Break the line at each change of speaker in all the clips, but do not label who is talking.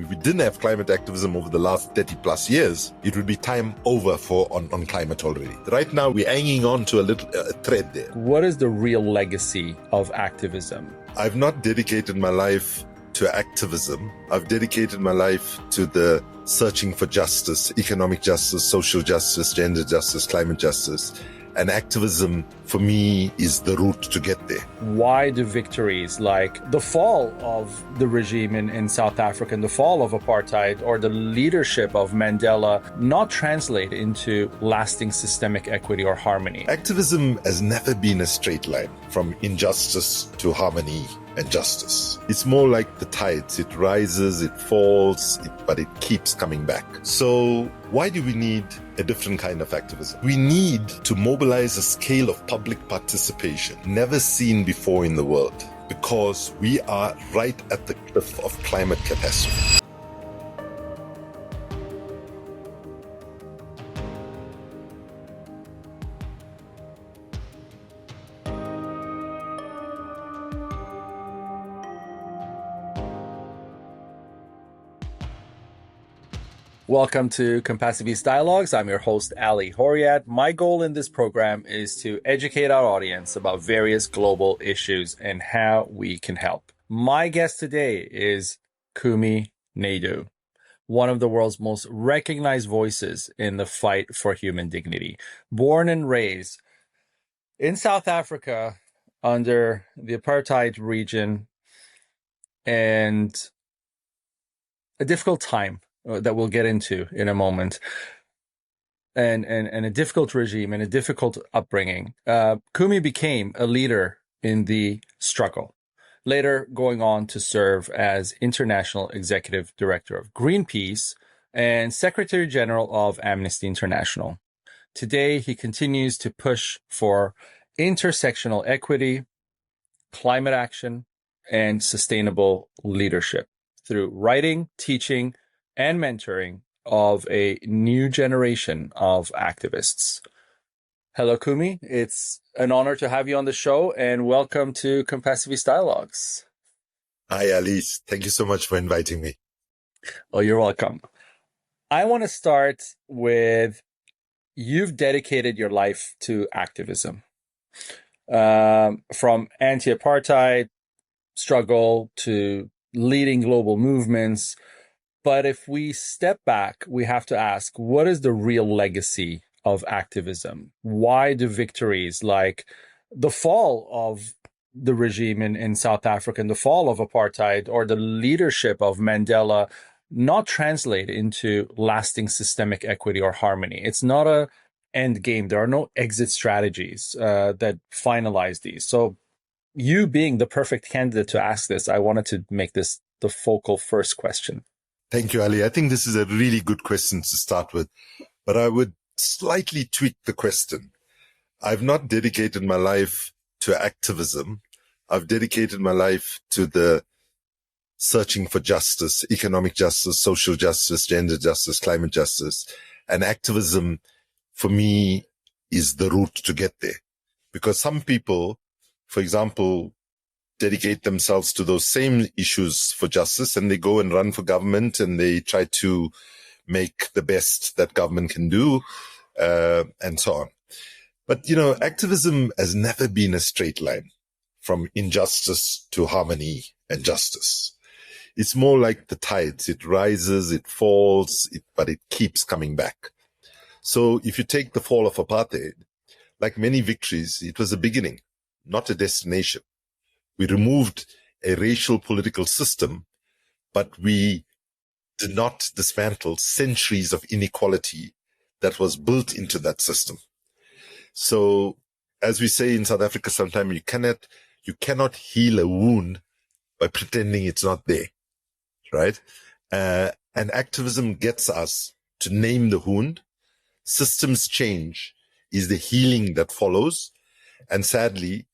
we didn't have climate activism over the last 30 plus years, it would be time over on climate already. Right now, we're hanging on to a thread there.
What is the real legacy of activism?
I've not dedicated my life to activism. I've dedicated my life to the searching for justice, economic justice, social justice, gender justice, climate justice. And activism, for me, is the route to get there.
Why do victories like the fall of the regime in South Africa and the fall of apartheid or the leadership of Mandela not translate into lasting systemic equity or harmony?
Activism has never been a straight line from injustice to harmony and justice. It's more like the tides. It rises, it falls, but it keeps coming back. So why do we need a different kind of activism? We need to mobilize a scale of public participation never seen before in the world, because we are right at the cliff of climate catastrophe.
Welcome to Compassiviste Dialogues. I'm your host, Ali Horiat. My goal in this program is to educate our audience about various global issues and how we can help. My guest today is Kumi Naidoo, one of the world's most recognized voices in the fight for human dignity. Born and raised in South Africa under the apartheid region, and a difficult time that we'll get into in a moment, and a difficult regime and a difficult upbringing. Kumi became a leader in the struggle, later going on to serve as International Executive Director of Greenpeace and Secretary General of Amnesty International. Today, he continues to push for intersectional equity, climate action, and sustainable leadership through writing, teaching, and mentoring of a new generation of activists. Hello, Kumi. It's an honor to have you on the show, and welcome to Compassiviste Dialogues.
Hi, Alice. Thank you so much for inviting me.
Oh, you're welcome. I want to start with, you've dedicated your life to activism, from anti-apartheid struggle to leading global movements. But if we step back, we have to ask, what is the real legacy of activism? Why do victories like the fall of the regime in South Africa and the fall of apartheid or the leadership of Mandela not translate into lasting systemic equity or harmony? It's not a end game. There are no exit strategies that finalize these. So you being the perfect candidate to ask this, I wanted to make this the focal first question.
Thank you, Ali. I think this is a really good question to start with, but I would slightly tweak the question. I've not dedicated my life to activism. I've dedicated my life to the searching for justice, economic justice, social justice, gender justice, climate justice. And activism, for me, is the route to get there. Because some people, for example, dedicate themselves to those same issues for justice, and they go and run for government and they try to make the best that government can do, and so on. But, activism has never been a straight line from injustice to harmony and justice. It's more like the tides. It rises, it falls, but it keeps coming back. So if you take the fall of apartheid, like many victories, it was a beginning, not a destination. We removed a racial political system, but we did not dismantle centuries of inequality that was built into that system. So, as we say in South Africa, sometimes you cannot heal a wound by pretending it's not there, right? And activism gets us to name the wound. Systems change is the healing that follows, and sadly,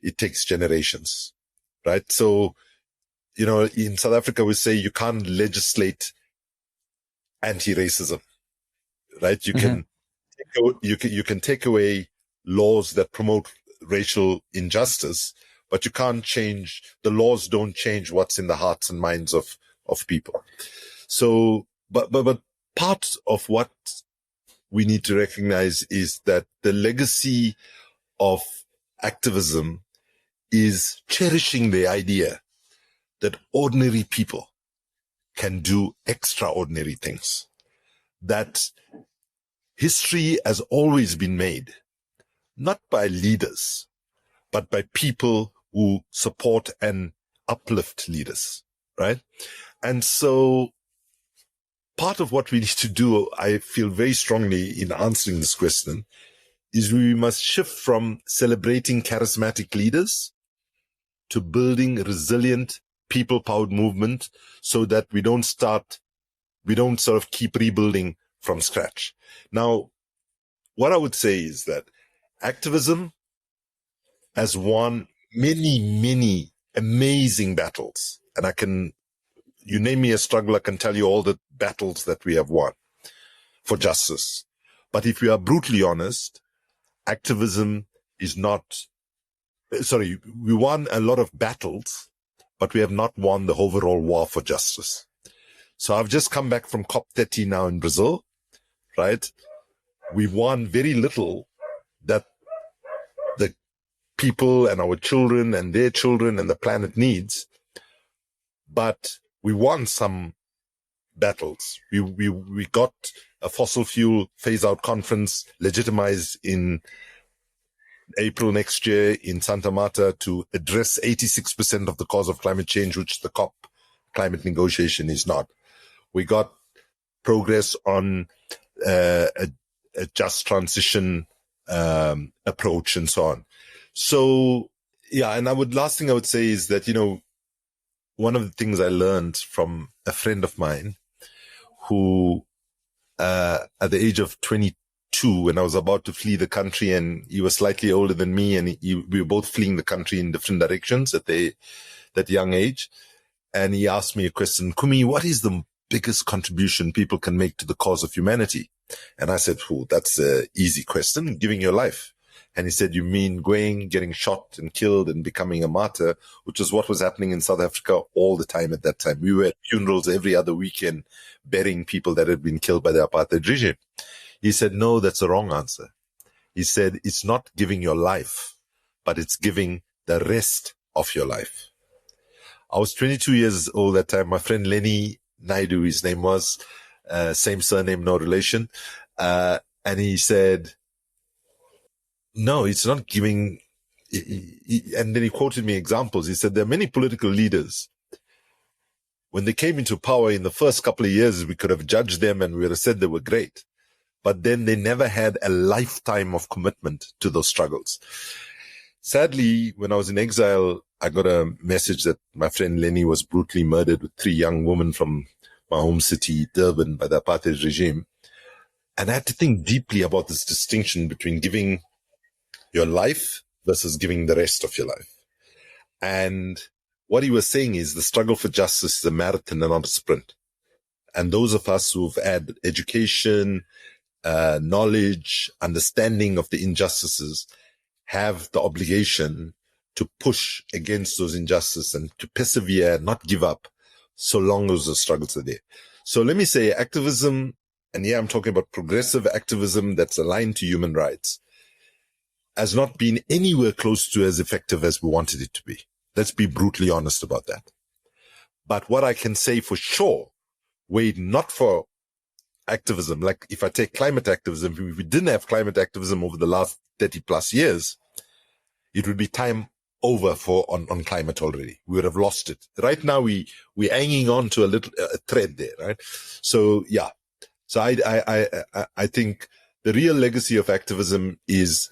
it takes generations, right? So, in South Africa, we say you can't legislate anti-racism, right? You can take away laws that promote racial injustice, but you can't change, the laws don't change what's in the hearts and minds of people. So, but part of what we need to recognize is that the legacy of activism is cherishing the idea that ordinary people can do extraordinary things. That history has always been made, not by leaders, but by people who support and uplift leaders, right? And so part of what we need to do, I feel very strongly in answering this question, is we must shift from celebrating charismatic leaders to building resilient people-powered movement so that we don't sort of keep rebuilding from scratch. Now, what I would say is that activism has won many, many amazing battles. And you name me a struggle, I can tell you all the battles that we have won for justice. But if we are brutally honest, activism is not, we won a lot of battles, but we have not won the overall war for justice. So I've just come back from COP30 now in Brazil, right? We won very little that the people and our children and their children and the planet needs, but we won some battles. We got a fossil fuel phase out conference legitimized in April next year in Santa Marta to address 86% of the cause of climate change, which the COP climate negotiation is not. We got progress on a just transition approach and so on. So, yeah, and last thing I would say is that, one of the things I learned from a friend of mine who, at the age of 22, when I was about to flee the country, and he was slightly older than me, and we were both fleeing the country in different directions at that young age. And he asked me a question, Kumi, what is the biggest contribution people can make to the cause of humanity? And I said, that's an easy question, giving your life. And he said, you mean getting shot and killed and becoming a martyr, which is what was happening in South Africa all the time at that time. We were at funerals every other weekend, burying people that had been killed by the apartheid regime. He said, no, that's the wrong answer. He said, it's not giving your life, but it's giving the rest of your life. I was 22 years old at that time. My friend Lenny Naidoo, his name was, same surname, no relation. And he said, no, it's not giving. And then he quoted me examples. He said, there are many political leaders. When they came into power in the first couple of years, we could have judged them and we would have said they were great. But then they never had a lifetime of commitment to those struggles. Sadly, when I was in exile, I got a message that my friend Lenny was brutally murdered with 3 young women from my home city, Durban, by the apartheid regime. And I had to think deeply about this distinction between giving your life versus giving the rest of your life. And what he was saying is the struggle for justice is a marathon and not a sprint. And those of us who've had education, knowledge, understanding of the injustices have the obligation to push against those injustices and to persevere, not give up, so long as the struggles are there. So let me say activism, and I'm talking about progressive activism that's aligned to human rights, has not been anywhere close to as effective as we wanted it to be. Let's be brutally honest about that. But what I can say for sure, wait, not for activism, like if I take climate activism, if we didn't have climate activism over the last 30 plus years, it would be time over on climate already. We would have lost it. Right now, we're hanging on to a thread there, right? So, yeah. So I think the real legacy of activism is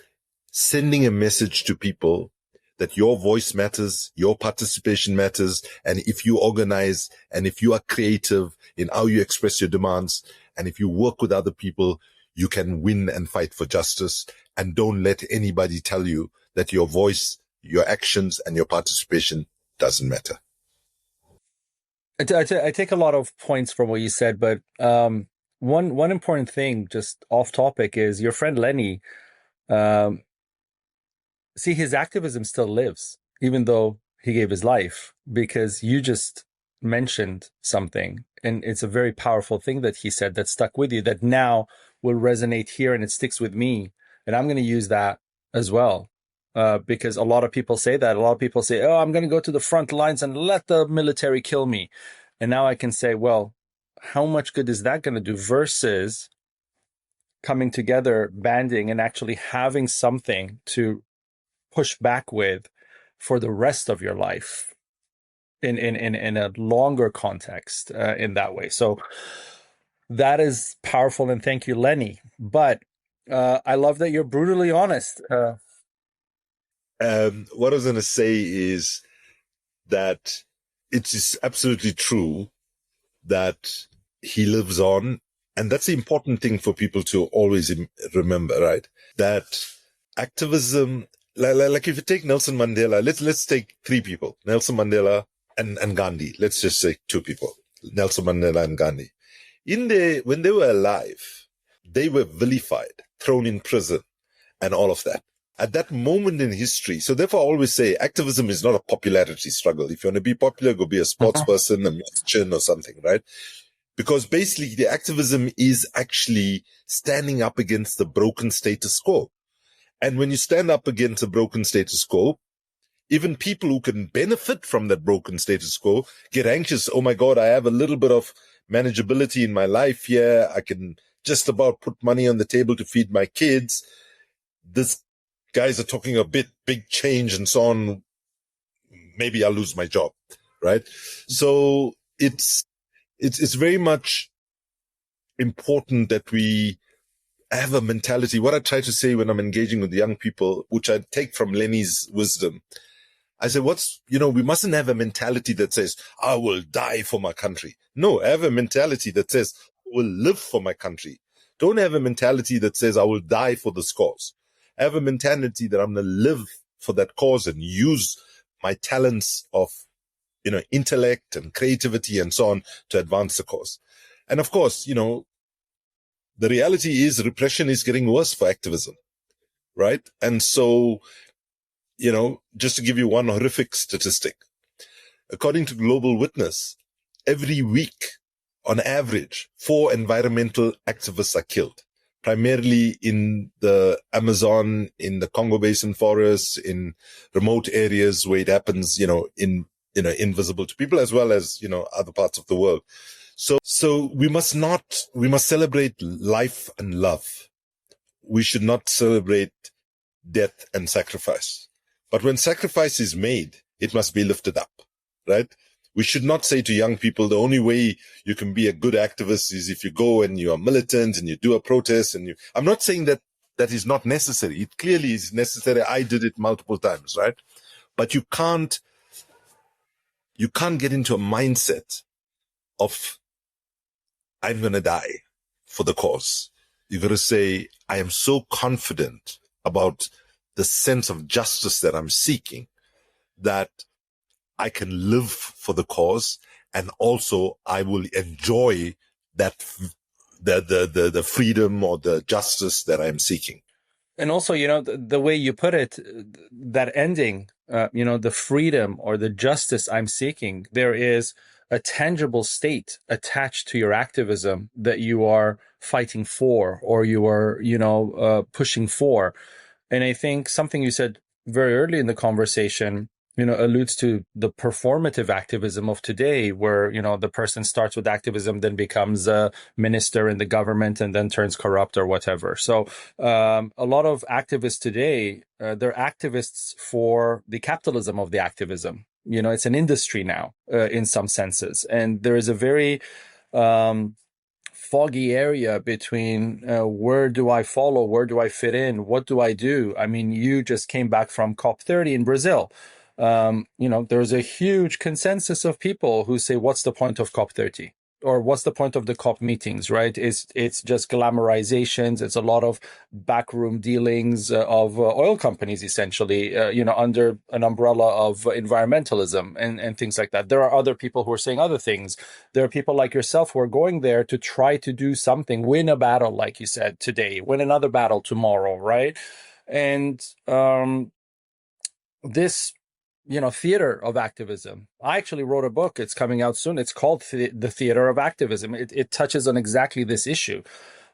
sending a message to people that your voice matters, your participation matters, and if you organize and if you are creative in how you express your demands, and if you work with other people, you can win and fight for justice. And don't let anybody tell you that your voice, your actions, and your participation doesn't matter.
I take a lot of points from what you said, but one important thing, just off topic, is your friend Lenny. See, his activism still lives, even though he gave his life, because you just mentioned something, and it's a very powerful thing that he said that stuck with you, that now will resonate here and it sticks with me. And I'm going to use that as well. Because a lot of people say that. A lot of people say, oh, I'm going to go to the front lines and let the military kill me. And now I can say, well, how much good is that going to do versus coming together, banding, and actually having something to push back with for the rest of your life in a longer context in that way. So that is powerful. And thank you, Lenny. But I love that you're brutally honest.
What I was going to say is that it is absolutely true that he lives on. And that's the important thing for people to always remember, right? That activism, like if you take Nelson Mandela, let's take three people, Nelson Mandela and Gandhi. Let's just say two people, Nelson Mandela and Gandhi. When they were alive, they were vilified, thrown in prison and all of that. At that moment in history, so therefore I always say activism is not a popularity struggle. If you want to be popular, go be a sports person, a musician or something, right? Because basically the activism is actually standing up against the broken status quo. And when you stand up against a broken status quo, even people who can benefit from that broken status quo get anxious. Oh my God, I have a little bit of manageability in my life here. I can just about put money on the table to feed my kids. This guys are talking a big change and so on. Maybe I'll lose my job, right? So it's very much important that we have a mentality. What I try to say when I'm engaging with young people, which I take from Lenny's wisdom, I say, we mustn't have a mentality that says, I will die for my country. No, I have a mentality that says, I will live for my country. Don't have a mentality that says, I will die for this cause. I have a mentality that I'm going to live for that cause and use my talents of, intellect and creativity and so on to advance the cause. And of course, the reality is repression is getting worse for activism, right? And so, just to give you one horrific statistic, according to Global Witness, every week, on average, 4 environmental activists are killed, primarily in the Amazon, in the Congo Basin forests, in remote areas where it happens, invisible to people, as well as, other parts of the world. So we must celebrate life and love. We should not celebrate death and sacrifice. But when sacrifice is made, it must be lifted up, right? We should not say to young people, the only way you can be a good activist is if you go and you are militant and you do a protest I'm not saying that is not necessary. It clearly is necessary. I did it multiple times, right? But you can't get into a mindset of, I'm going to die for the cause. You got to say, I am so confident about the sense of justice that I'm seeking that I can live for the cause, and also I will enjoy that the freedom or the justice that I'm seeking.
And also, the way you put it, that ending, the freedom or the justice I'm seeking, there is a tangible state attached to your activism that you are fighting for or you are, pushing for. And I think something you said very early in the conversation, alludes to the performative activism of today, where, the person starts with activism, then becomes a minister in the government and then turns corrupt or whatever. So a lot of activists today, they're activists for the capitalism of the activism. It's an industry now in some senses. And there is a very foggy area between where do I follow, where do I fit in, what do I do? I mean, you just came back from COP30 in Brazil. There's a huge consensus of people who say, what's the point of COP30? Or what's the point of the COP meetings, right? It's just glamorizations. It's a lot of backroom dealings of oil companies, essentially, under an umbrella of environmentalism and things like that. There are other people who are saying other things. There are people like yourself who are going there to try to do something, win a battle, like you said, today, win another battle tomorrow, right? And this theater of activism. I actually wrote a book. It's coming out soon. It's called The Theater of Activism. It touches on exactly this issue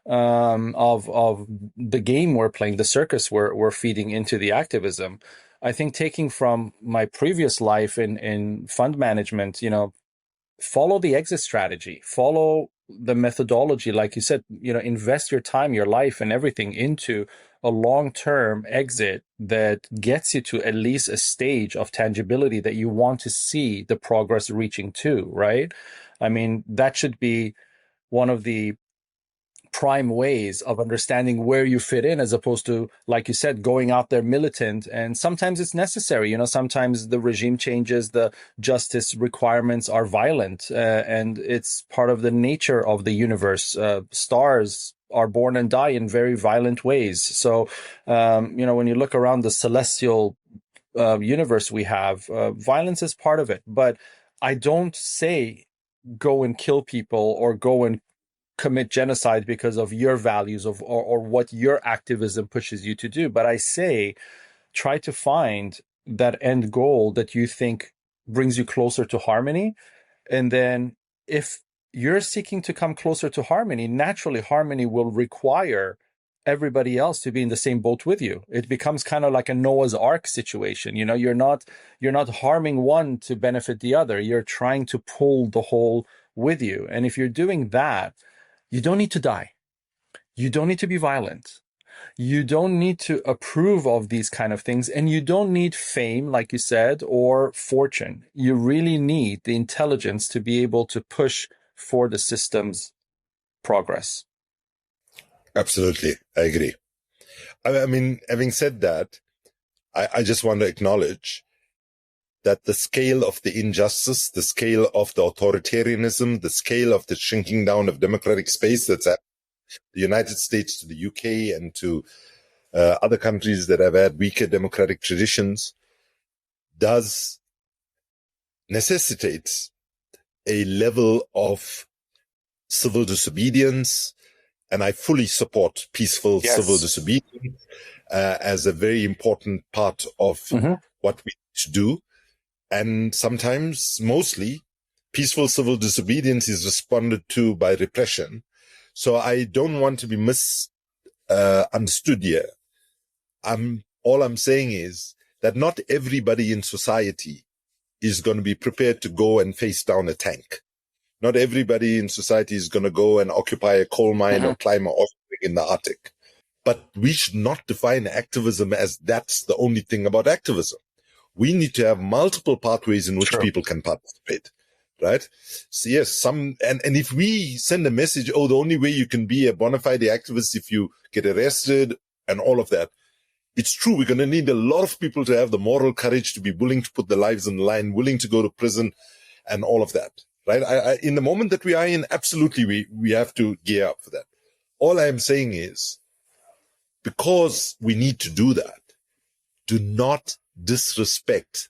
of the game we're playing, the circus we're feeding into the activism. I think taking from my previous life in fund management, follow the exit strategy, follow the methodology, like you said, invest your time, your life, and everything into a long-term exit that gets you to at least a stage of tangibility that you want to see the progress reaching to, right? I mean, that should be one of the prime ways of understanding where you fit in, as opposed to, like you said, going out there militant. And sometimes it's necessary. Sometimes the regime changes, the justice requirements are violent, and it's part of the nature of the universe. Stars are born and die in very violent ways. So, when you look around the celestial universe we have, violence is part of it. But I don't say go and kill people or go and commit genocide because of your values or what your activism pushes you to do. But I say, try to find that end goal that you think brings you closer to harmony. And then if you're seeking to come closer to harmony, naturally harmony will require everybody else to be in the same boat with you. It becomes kind of like a Noah's Ark situation. You're not harming one to benefit the other. You're trying to pull the whole with you. And if you're doing that, you don't need to die. You don't need to be violent. You don't need to approve of these kind of things. And you don't need fame, like you said, or fortune. You really need the intelligence to be able to push for the system's progress.
Absolutely. I agree. I mean, having said that, I just want to acknowledge that the scale of the injustice, the scale of the authoritarianism, the scale of the shrinking down of democratic space that's at the United States to the UK and to other countries that have had weaker democratic traditions does necessitate a level of civil disobedience. And I fully support peaceful civil disobedience as a very important part of what we need to do. And sometimes, mostly, peaceful civil disobedience is responded to by repression. So I don't want to be misunderstood here. All I'm saying is that not everybody in society is going to be prepared to go and face down a tank. Not everybody in society is going to go and occupy a coal mine or climb an offspring in the Arctic. But we should not define activism as that's the only thing about activism. We need to have multiple pathways in which people can participate, right? So yes, and if we send a message, the only way you can be a bona fide activist if you get arrested and all of that, it's true. We're going to need a lot of people to have the moral courage to be willing to put their lives on the line, willing to go to prison and all of that, right? In the moment that we are in, absolutely, we have to gear up for that. All I am saying is, because we need to do that, do not disrespect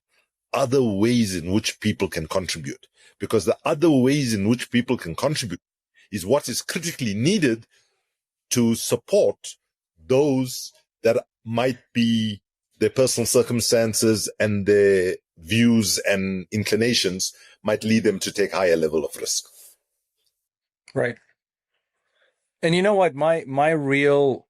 other ways in which people can contribute, because the other ways in which people can contribute is what is critically needed to support those that might be their personal circumstances and their views and inclinations might lead them to take higher level of risk.
Right. And you know what, my real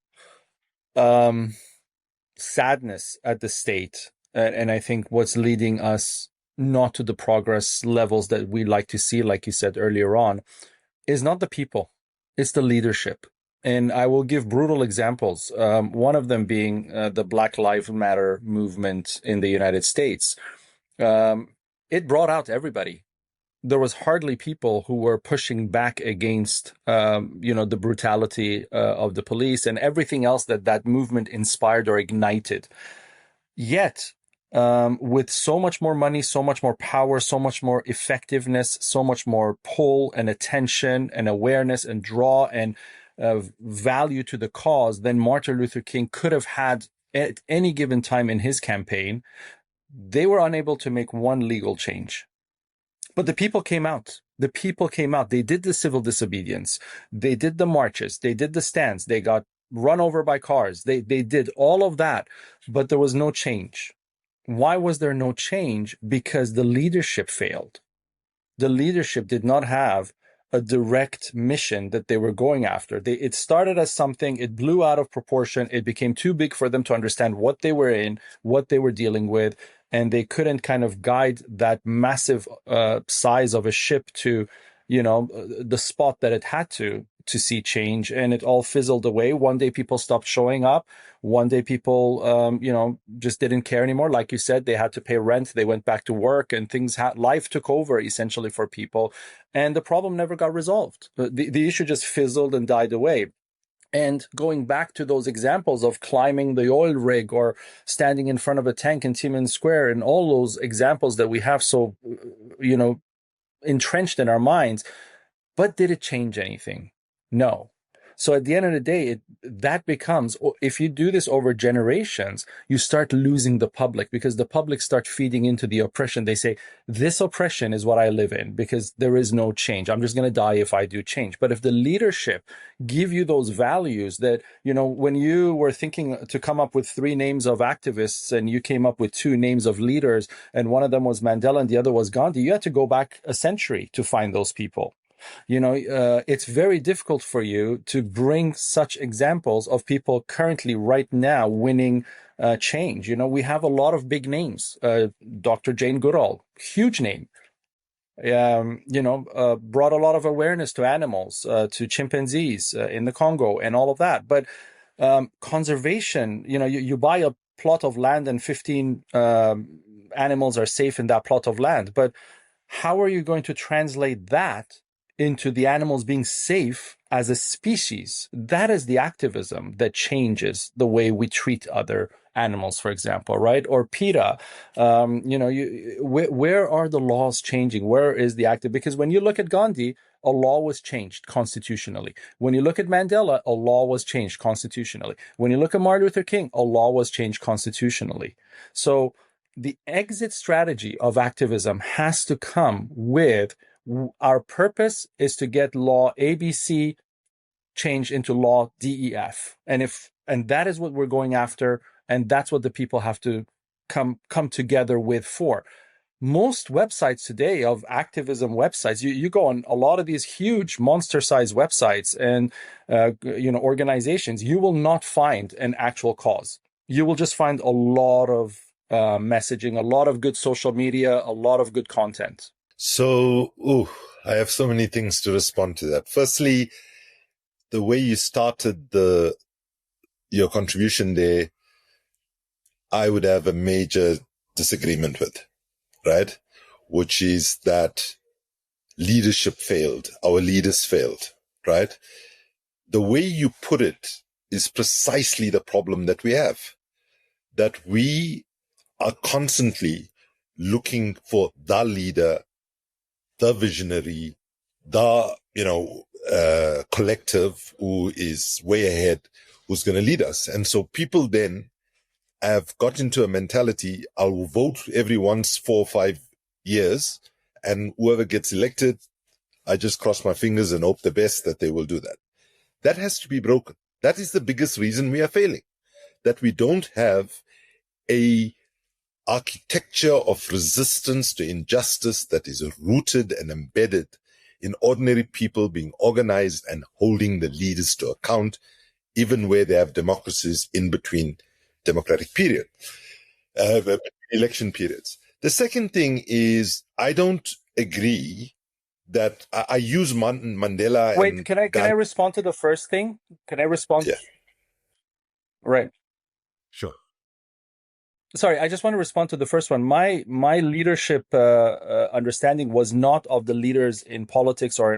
sadness at the state, and I think what's leading us not to the progress levels that we like to see, like you said earlier on, is not the people, it's the leadership. And I will give brutal examples. One of them being the Black Lives Matter movement in the United States. It brought out everybody. There was hardly people who were pushing back against, the brutality of the police and everything else that movement inspired or ignited. Yet, with so much more money, so much more power, so much more effectiveness, so much more pull and attention and awareness and draw and value to the cause than Martin Luther King could have had at any given time in his campaign, they were unable to make one legal change. But the people came out. The people came out. They did the civil disobedience. They did the marches. They did the stands. They got run over by cars. They did all of that, but there was no change. Why was there no change? Because the leadership failed. The leadership did not have a direct mission that they were going after. It started as something, it blew out of proportion. It became too big for them to understand what they were in, what they were dealing with, and they couldn't kind of guide that massive size of a ship to, the spot that it had to see change, and it all fizzled away. One day people stopped showing up. One day people, just didn't care anymore. Like you said, they had to pay rent. They went back to work, and life took over essentially for people. And the problem never got resolved. The issue just fizzled and died away. And going back to those examples of climbing the oil rig or standing in front of a tank in Tiananmen Square, and all those examples that we have so, entrenched in our minds, but did it change anything? No. So at the end of the day, that becomes, if you do this over generations, you start losing the public, because the public start feeding into the oppression. They say, this oppression is what I live in because there is no change. I'm just going to die if I do change. But if the leadership give you those values that, when you were thinking to come up with 3 names of activists and you came up with 2 names of leaders, and one of them was Mandela and the other was Gandhi, you had to go back a century to find those people. It's very difficult for you to bring such examples of people currently right now winning change. We have a lot of big names. Dr. Jane Goodall, huge name, brought a lot of awareness to animals, to chimpanzees in the Congo and all of that. But conservation, you buy a plot of land and 15 animals are safe in that plot of land. But how are you going to translate that into the animals being safe as a species? That is the activism that changes the way we treat other animals, for example, right? Or PETA, where are the laws changing? Where is the active? Because when you look at Gandhi, a law was changed constitutionally. When you look at Mandela, a law was changed constitutionally. When you look at Martin Luther King, a law was changed constitutionally. So the exit strategy of activism has to come with, our purpose is to get law ABC changed into law DEF. And that is what we're going after. And that's what the people have to come together with for. Most websites today of activism websites, you go on a lot of these huge monster-sized websites and organizations, you will not find an actual cause. You will just find a lot of messaging, a lot of good social media, a lot of good content.
So, I have so many things to respond to that. Firstly, the way you started your contribution there, I would have a major disagreement with, right? Which is that leadership failed. Our leaders failed, right? The way you put it is precisely the problem that we have, that we are constantly looking for the leader, the visionary, the, collective who is way ahead, who's going to lead us. And so people then have got into a mentality, I'll vote every once 4 or 5 years, and whoever gets elected, I just cross my fingers and hope the best that they will do that. That has to be broken. That is the biggest reason we are failing, that we don't have a architecture of resistance to injustice that is rooted and embedded in ordinary people being organized and holding the leaders to account, even where they have democracies in between democratic period, election periods. The second thing is, I don't agree that I use Mandela.
Wait, can I respond to the first thing? Can I respond?
Yeah.
Right.
Sure.
Sorry, I just want to respond to the first one. My leadership understanding was not of the leaders in politics or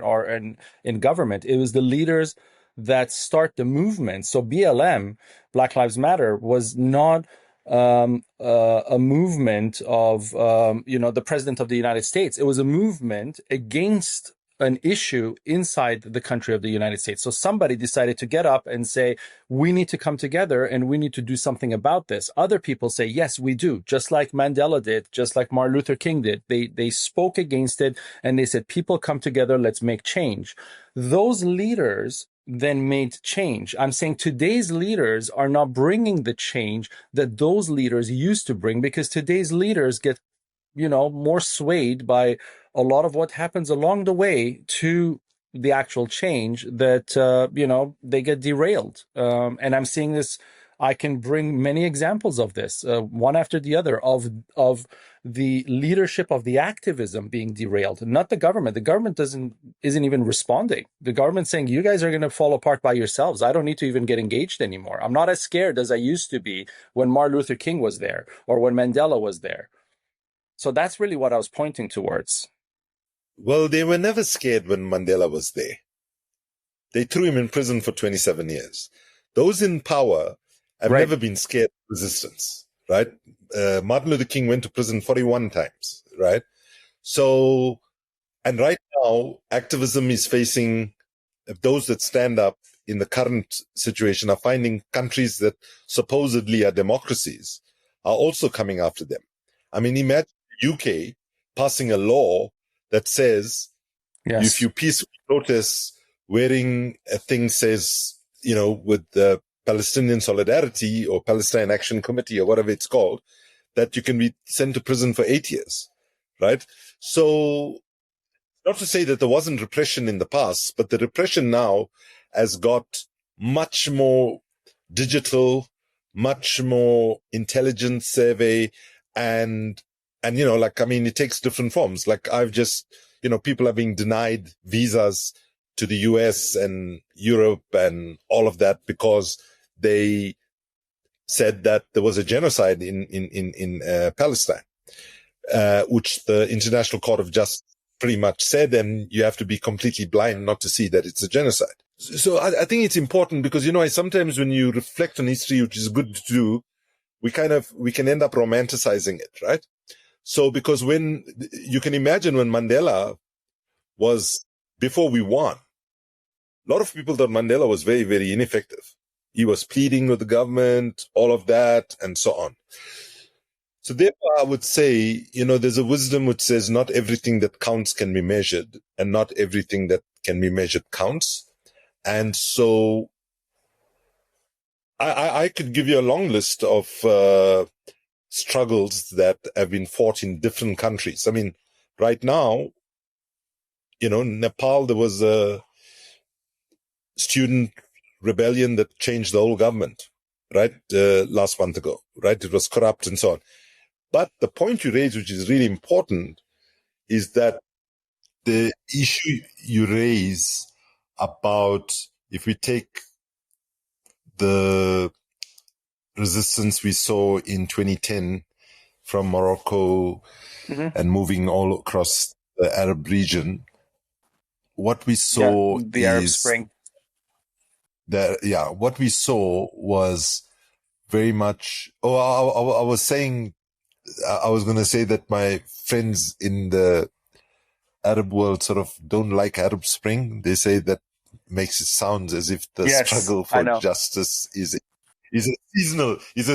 in government. It was the leaders that start the movement. So BLM, Black Lives Matter, was not a movement of the president of the United States. It was a movement against an issue inside the country of the United States. So somebody decided to get up and say, we need to come together and we need to do something about this. Other people say, yes, we do, just like Mandela did, just like Martin Luther King did. They spoke against it and they said, people come together, let's make change. Those leaders then made change. I'm saying today's leaders are not bringing the change that those leaders used to bring, because today's leaders get, more swayed by a lot of what happens along the way to the actual change, that, they get derailed. And I'm seeing this. I can bring many examples of this, one after the other, of the leadership of the activism being derailed, not the government. The government isn't even responding. The government's saying, you guys are going to fall apart by yourselves. I don't need to even get engaged anymore. I'm not as scared as I used to be when Martin Luther King was there or when Mandela was there. So that's really what I was pointing towards.
Well, they were never scared when Mandela was there. They threw him in prison for 27 years. Those in power have never been scared of resistance, right? Martin Luther King went to prison 41 times, right? So, and right now, activism is facing, those that stand up in the current situation are finding countries that supposedly are democracies are also coming after them. I mean, imagine the UK passing a law that says, if you peacefully protest wearing a thing says, with the Palestinian Solidarity or Palestine Action Committee or whatever it's called, that you can be sent to prison for 8 years, right? So, not to say that there wasn't repression in the past, but the repression now has got much more digital, much more intelligence survey, and it takes different forms. Like I've just, people are being denied visas to the US and Europe and all of that because they said that there was a genocide in Palestine, which the International Court of Justice pretty much said, and you have to be completely blind not to see that it's a genocide. So I think it's important because, sometimes when you reflect on history, which is good to do, we can end up romanticizing it, right? So because when you can imagine when Mandela was, before we won, a lot of people thought Mandela was very, very ineffective. He was pleading with the government, all of that, and so on. So therefore, I would say, there's a wisdom which says not everything that counts can be measured, and not everything that can be measured counts. And so I could give you a long list of struggles that have been fought in different countries. I mean, right now, Nepal, there was a student rebellion that changed the whole government, right? Last month ago, right? It was corrupt and so on. But the point you raise, which is really important, is that the issue you raise about, if we take the resistance we saw in 2010 from Morocco and moving all across the Arab region, what we saw
the Arab Spring.
What we saw was very much, I was going to say that my friends in the Arab world sort of don't like Arab Spring. They say that makes it sound as if the struggle for justice is a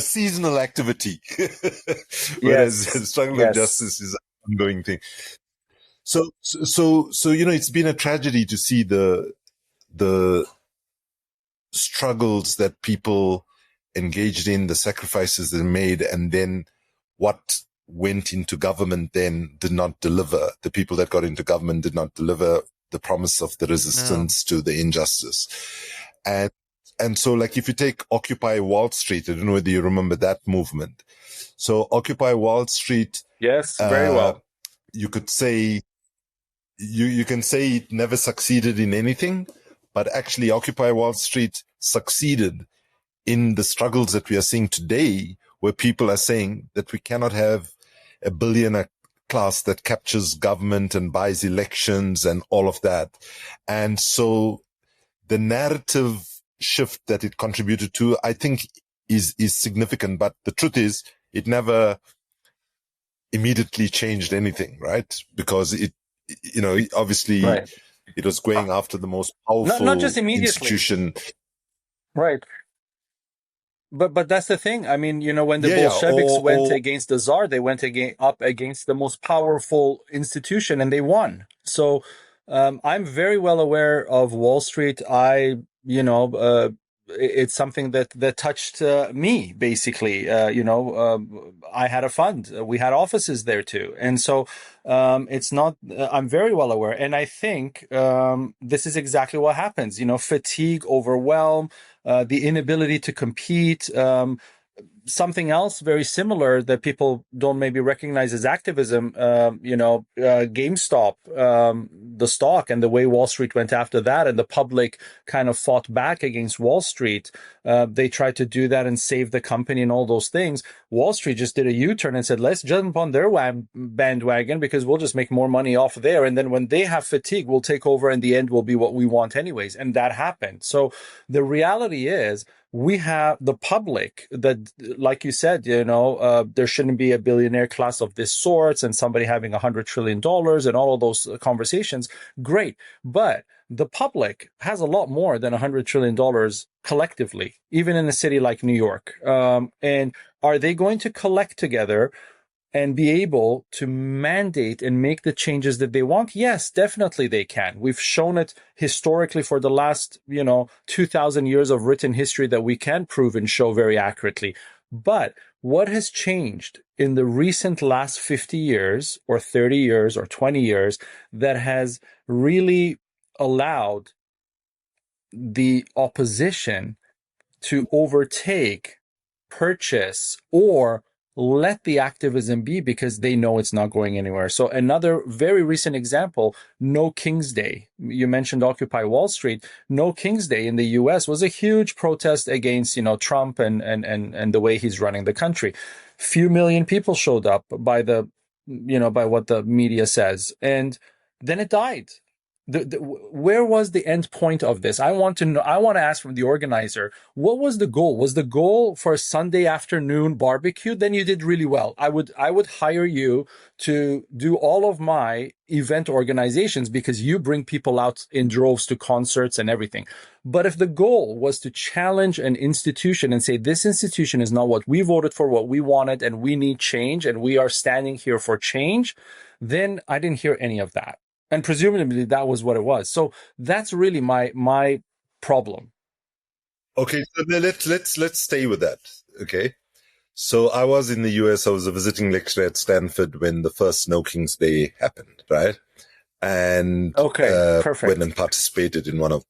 seasonal activity, whereas the struggle of justice is an ongoing thing. So it's been a tragedy to see the struggles that people engaged in, the sacrifices they made, and then what went into government then did not deliver. The people that got into government did not deliver the promise of the resistance to the injustice. And so, like, if you take Occupy Wall Street, I don't know whether you remember that movement. So Occupy Wall Street.
Yes, very well.
You could say, you can say it never succeeded in anything, but actually Occupy Wall Street succeeded in the struggles that we are seeing today, where people are saying that we cannot have a billionaire class that captures government and buys elections and all of that. And so the narrative shift that it contributed to, I think, is significant. But the truth is, it never immediately changed anything, right? Because it obviously it was going after the most powerful
not just
institution.
Right. But that's the thing. I mean, when the Bolsheviks went against the Tsar, they went up against the most powerful institution and they won. So I'm very well aware of Wall Street. I it's something that touched me basically. I had a fund. We had offices there too, and so it's not. I'm very well aware, and I think this is exactly what happens. Fatigue, overwhelm, the inability to compete. Something else very similar that people don't maybe recognize as activism, GameStop, the stock, and the way Wall Street went after that, and the public kind of fought back against Wall Street. They tried to do that and save the company and all those things. Wall Street just did a U-turn and said, let's jump on their bandwagon because we'll just make more money off there. And then when they have fatigue, we'll take over and the end will be what we want anyways. And that happened. So the reality is, we have the public that, like you said, there shouldn't be a billionaire class of this sort and somebody having $100 trillion and all of those conversations. Great. But the public has a lot more than $100 trillion collectively, even in a city like New York. And are they going to collect together and be able to mandate and make the changes that they want? Yes, definitely they can. We've shown it historically for the last, 2,000 years of written history that we can prove and show very accurately. But what has changed in the recent last 50 years or 30 years or 20 years that has really allowed the opposition to overtake, purchase, or let the activism be because they know it's not going anywhere? So another very recent example, No King's Day. You mentioned Occupy Wall Street. No King's Day in the US was a huge protest against, Trump and the way he's running the country. Few million people showed up by by what the media says. And then it died. Where was the end point of this? I want to know. I want to ask from the organizer, what was the goal? Was the goal for a Sunday afternoon barbecue? Then you did really well. I would hire you to do all of my event organizations because you bring people out in droves to concerts and everything. But if the goal was to challenge an institution and say, this institution is not what we voted for, what we wanted, and we need change, and we are standing here for change, then I didn't hear any of that. And presumably that was what it was. So that's really my problem.
Okay, so let's stay with that. Okay, so I was in the US. I was a visiting lecturer at Stanford when the first No King's Day happened, right? And
perfect.
Went and participated in one of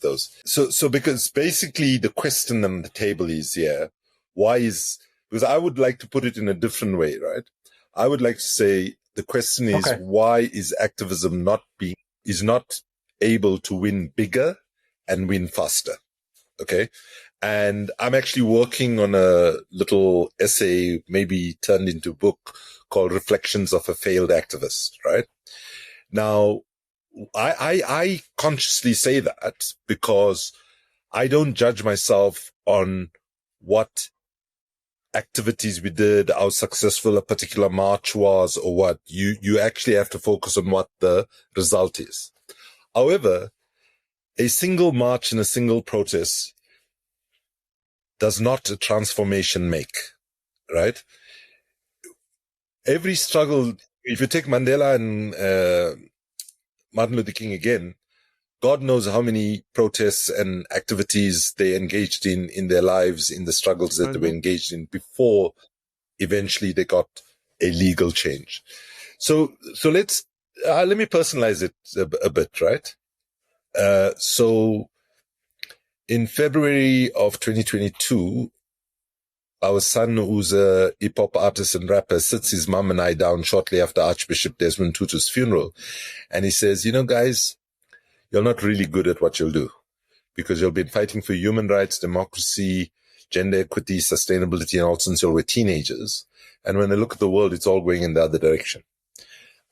those. So because basically the question on the table is because I would like to put it in a different way, right? I would like to say, the question is, why is activism not able to win bigger and win faster? Okay. And I'm actually working on a little essay, maybe turned into a book, called Reflections of a Failed Activist, right? Now, I consciously say that because I don't judge myself on what activities we did, how successful a particular march was, or what. You actually have to focus on what the result is. However, a single march and a single protest does not a transformation make, right? Every struggle, if you take Mandela and Martin Luther King again, God knows how many protests and activities they engaged in their lives, in the struggles that they were engaged in before eventually they got a legal change. So let me personalize it a bit, right? So in February of 2022, our son, who's a hip-hop artist and rapper, sits his mom and I down shortly after Archbishop Desmond Tutu's funeral. And he says, guys, you're not really good at what you'll do because you've been fighting for human rights, democracy, gender equity, sustainability, and all since you were teenagers. And when I look at the world, it's all going in the other direction.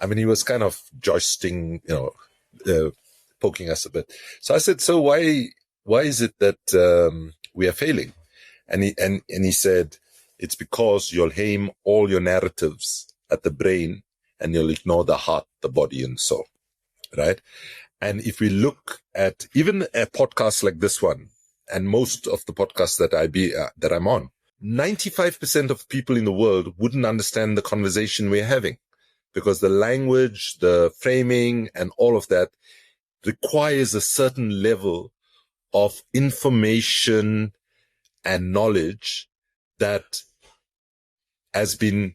I mean, he was kind of joisting, poking us a bit. So I said, so why is it that we are failing? And he said, it's because you'll aim all your narratives at the brain and you'll ignore the heart, the body, and soul, right? And if we look at even a podcast like this one, and most of the podcasts that I'm on, 95% of people in the world wouldn't understand the conversation we're having because the language, the framing, and all of that requires a certain level of information and knowledge that has been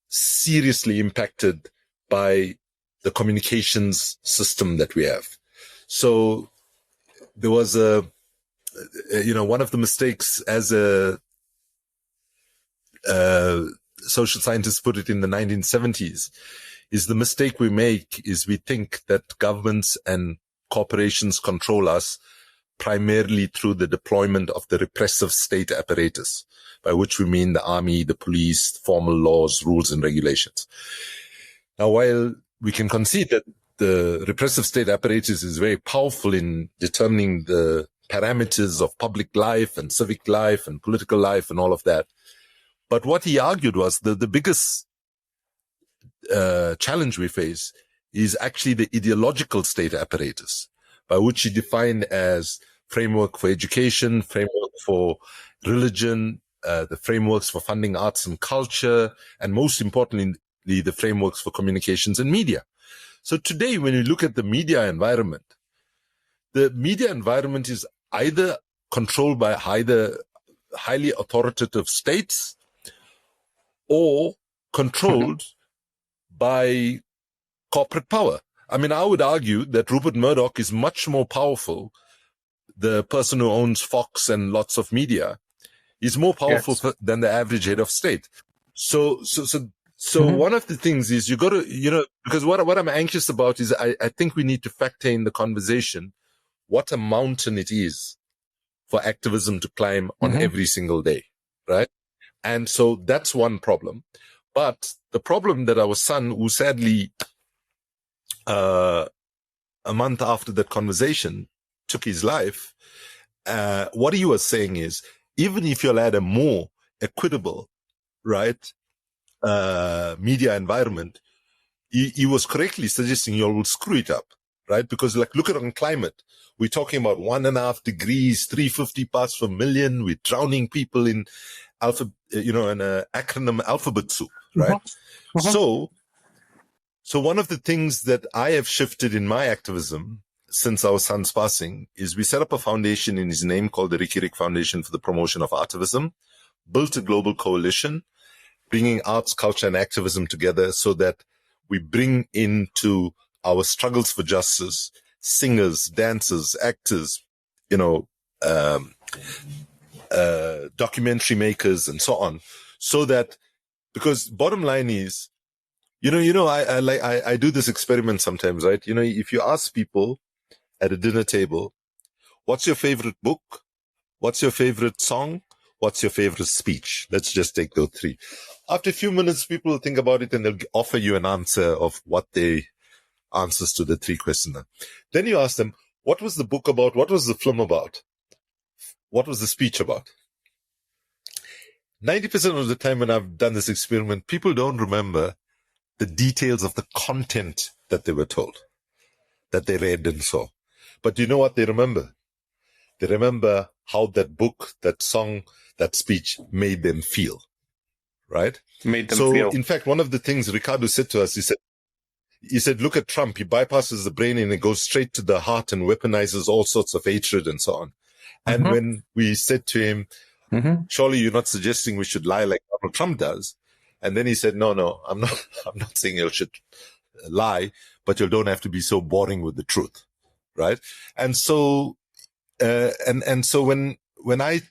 seriously impacted by the communications system that we have. So there was one of the mistakes, as a social scientist put it in the 1970s, is the mistake we make is we think that governments and corporations control us primarily through the deployment of the repressive state apparatus, by which we mean the army, the police, formal laws, rules, and regulations. Now, while we can concede that the repressive state apparatus is very powerful in determining the parameters of public life and civic life and political life and all of that, but what he argued was the biggest challenge we face is actually the ideological state apparatus, by which he defined as framework for education, framework for religion, the frameworks for funding arts and culture, and most importantly, the frameworks for communications and media. So today, when you look at the media environment is either controlled by either highly authoritative states or controlled by corporate power. I mean, I would argue that Rupert Murdoch is much more powerful. The person who owns Fox and lots of media is more powerful than the average head of state. So one of the things is you got to, because what I'm anxious about is I think we need to factor in the conversation what a mountain it is for activism to climb on every single day, right? And so that's one problem. But the problem that our son, who sadly, a month after that conversation, took his life, what he was saying is, even if you'll add a more equitable, right, media environment, he was correctly suggesting you will screw it up, right? Because like, look at on climate. We're talking about 1.5 degrees, 350 parts per million. We're drowning people in in an acronym alphabet soup, right? So one of the things that I have shifted in my activism since our son's passing is we set up a foundation in his name called the Ricky Rick Foundation for the Promotion of Artivism, built a global coalition, bringing arts, culture, and activism together so that we bring into our struggles for justice singers, dancers, actors, documentary makers, and so on. So that, because bottom line is, I do this experiment sometimes, right? If you ask people at a dinner table, what's your favorite book? What's your favorite song? What's your favorite speech? Let's just take those three. After a few minutes, people will think about it and they'll offer you an answer of what they answers to the three questions. Then you ask them, what was the book about? What was the film about? What was the speech about? 90% of the time when I've done this experiment, people don't remember the details of the content that they were told, that they read and saw. But you know what they remember? They remember how that book, that song, that speech made them feel, right?
Made them feel.
In fact, one of the things Ricardo said to us, he said, look at Trump. He bypasses the brain and it goes straight to the heart and weaponizes all sorts of hatred and so on. And when we said to him, surely you're not suggesting we should lie like Donald Trump does. And then he said, no, I'm not saying you should lie, but you don't have to be so boring with the truth. Right. And so, so when I,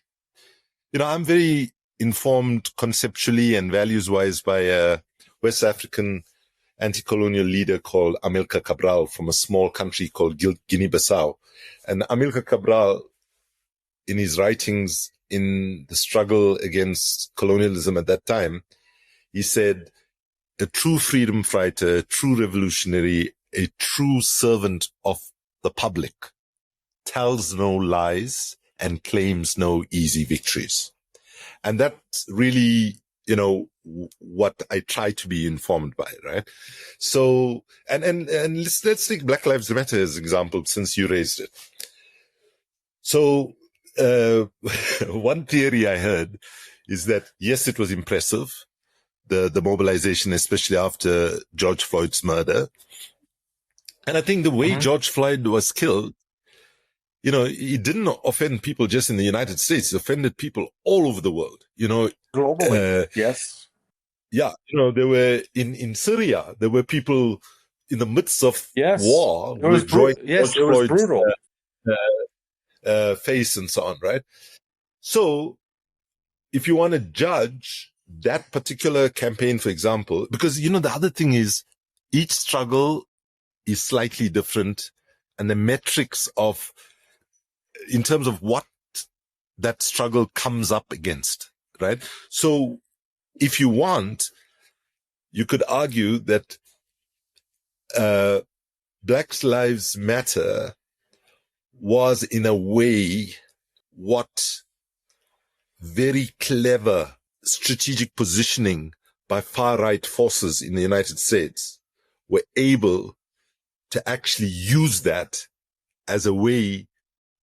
I'm very informed conceptually and values wise by a West African anti-colonial leader called Amilcar Cabral from a small country called Guinea-Bissau. And Amilcar Cabral, in his writings in the struggle against colonialism at that time, he said, a true freedom fighter, a true revolutionary, a true servant of the public tells no lies and claims no easy victories. And that's really, what I try to be informed by, right? So, and let's take Black Lives Matter as an example, since you raised it. So, one theory I heard is that, yes, it was impressive, the mobilization, especially after George Floyd's murder. And I think the way George Floyd was killed, it didn't offend people just in the United States. It offended people all over the world,
Globally, yes.
Yeah, there were in Syria, there were people in the midst of war
It was
withdrawing
it was brutal.
Face and so on, right? So if you want to judge that particular campaign, for example, because, the other thing is each struggle is slightly different, and the metrics in terms of what that struggle comes up against, right? So if you want, you could argue that Black Lives Matter was, in a way, what very clever strategic positioning by far-right forces in the United States were able to actually use that as a way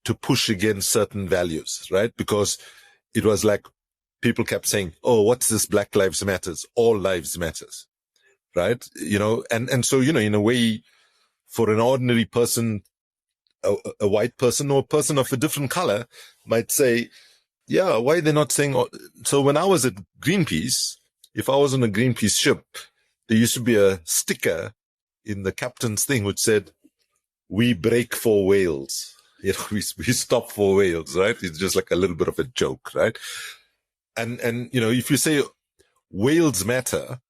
to push against certain values, right? Because it was like people kept saying, oh, what's this Black Lives Matters? All lives matters, right? And so, in a way, for an ordinary person, a white person or a person of a different color might say, yeah, why are they not saying? So when I was at Greenpeace, if I was on a Greenpeace ship, there used to be a sticker in the captain's thing which said, we break for whales. We stop for whales, right? It's just like a little bit of a joke, right? And if you say whales matter,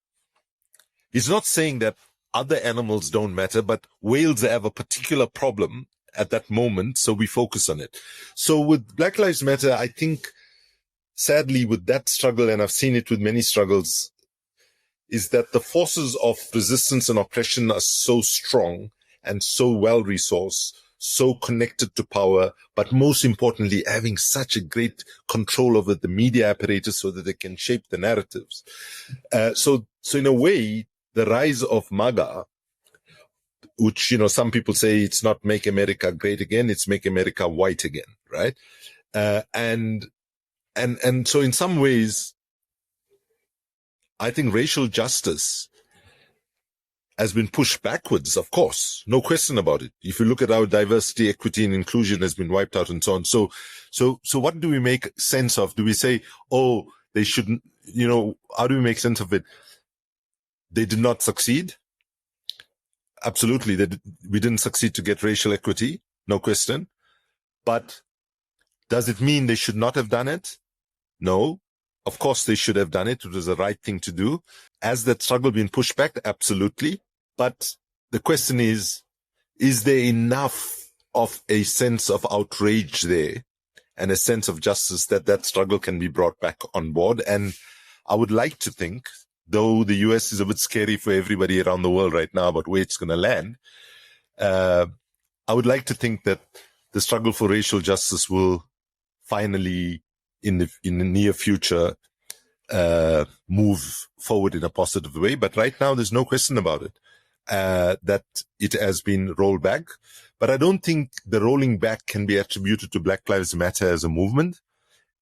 it's not saying that other animals don't matter, but whales have a particular problem at that moment, so we focus on it. So with Black Lives Matter, I think, sadly, with that struggle, and I've seen it with many struggles, is that the forces of resistance and oppression are so strong and so well-resourced, so connected to power, but most importantly, having such a great control over the media apparatus so that they can shape the narratives. So in a way, the rise of MAGA, which, some people say it's not make America great again, it's make America white again, right? And so in some ways, I think racial justice has been pushed backwards, of course, no question about it. If you look at how diversity, equity, and inclusion has been wiped out and so on. So what do we make sense of? Do we say, oh, they shouldn't, how do we make sense of it? They did not succeed. Absolutely. We didn't succeed to get racial equity. No question. But does it mean they should not have done it? No. Of course they should have done it. It was the right thing to do. Has that struggle been pushed back? Absolutely. But the question is there enough of a sense of outrage there and a sense of justice that struggle can be brought back on board? And I would like to think, though the US is a bit scary for everybody around the world right now about where it's going to land, I would like to think that the struggle for racial justice will finally, in the near future, move forward in a positive way. But right now, there's no question about it, that it has been rolled back. But I don't think the rolling back can be attributed to Black Lives Matter as a movement.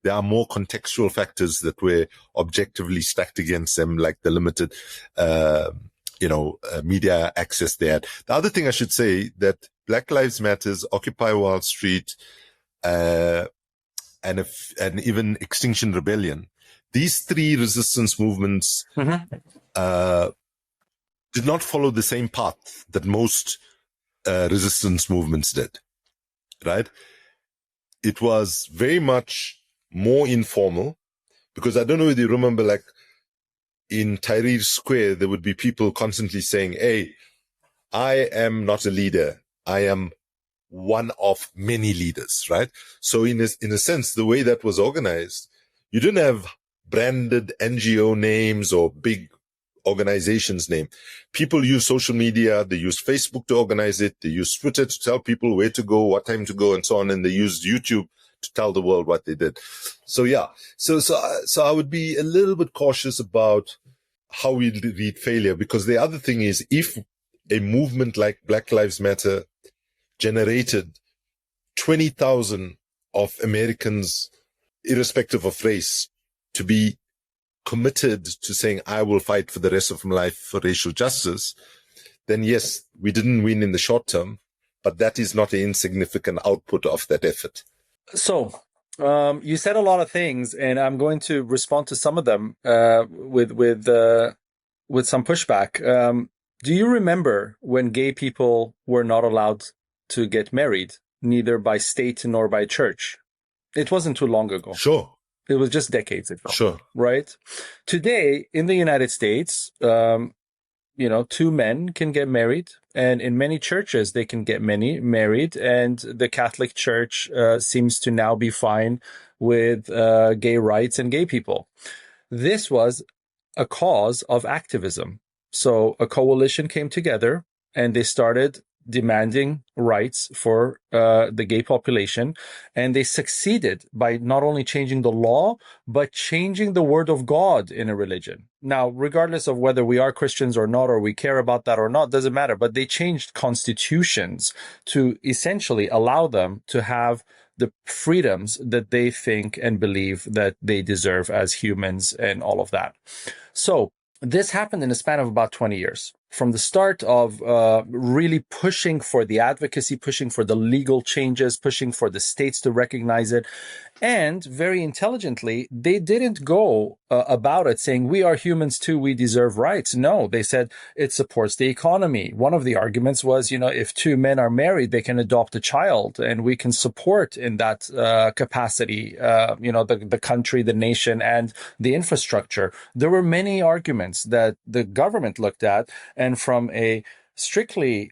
There are more contextual factors that were objectively stacked against them, like the limited, media access they had. The other thing I should say that Black Lives Matters, Occupy Wall Street, and even Extinction Rebellion, these three resistance movements did not follow the same path that most resistance movements did, right? It was very much more informal, because I don't know if you remember, like in Tahrir Square, there would be people constantly saying, hey, I am not a leader. I am one of many leaders, right? So in a sense, the way that was organized, you didn't have branded NGO names or big organizations name. People use social media. They use Facebook to organize it. They use Twitter to tell people where to go, what time to go, and so on. And they used YouTube to tell the world what they did. So yeah. So I would be a little bit cautious about how we read failure, because the other thing is, if a movement like Black Lives Matter generated 20,000 of Americans, irrespective of race, to be committed to saying, I will fight for the rest of my life for racial justice, then yes, we didn't win in the short term, but that is not an insignificant output of that effort.
So, you said a lot of things, and I'm going to respond to some of them with some pushback. Do you remember when gay people were not allowed to get married, neither by state nor by church? It wasn't too long ago.
Sure.
It was just decades ago.
Sure.
Right? Today, in the United States, two men can get married, and in many churches they can get married, and the Catholic Church seems to now be fine with gay rights and gay people. This was a cause of activism. So a coalition came together and they started demanding rights for the gay population, and they succeeded by not only changing the law but changing the word of God in a religion. Now, regardless of whether we are Christians or not, or we care about that or not, doesn't matter, but they changed constitutions to essentially allow them to have the freedoms that they think and believe that they deserve as humans and all of that. So this happened in a span of about 20 years. From the start of really pushing for the advocacy, pushing for the legal changes, pushing for the states to recognize it. And very intelligently, they didn't go about it saying, we are humans too, we deserve rights. No, they said it supports the economy. One of the arguments was, if two men are married, they can adopt a child, and we can support in that capacity, the country, the nation, and the infrastructure. There were many arguments that the government looked at, and from a strictly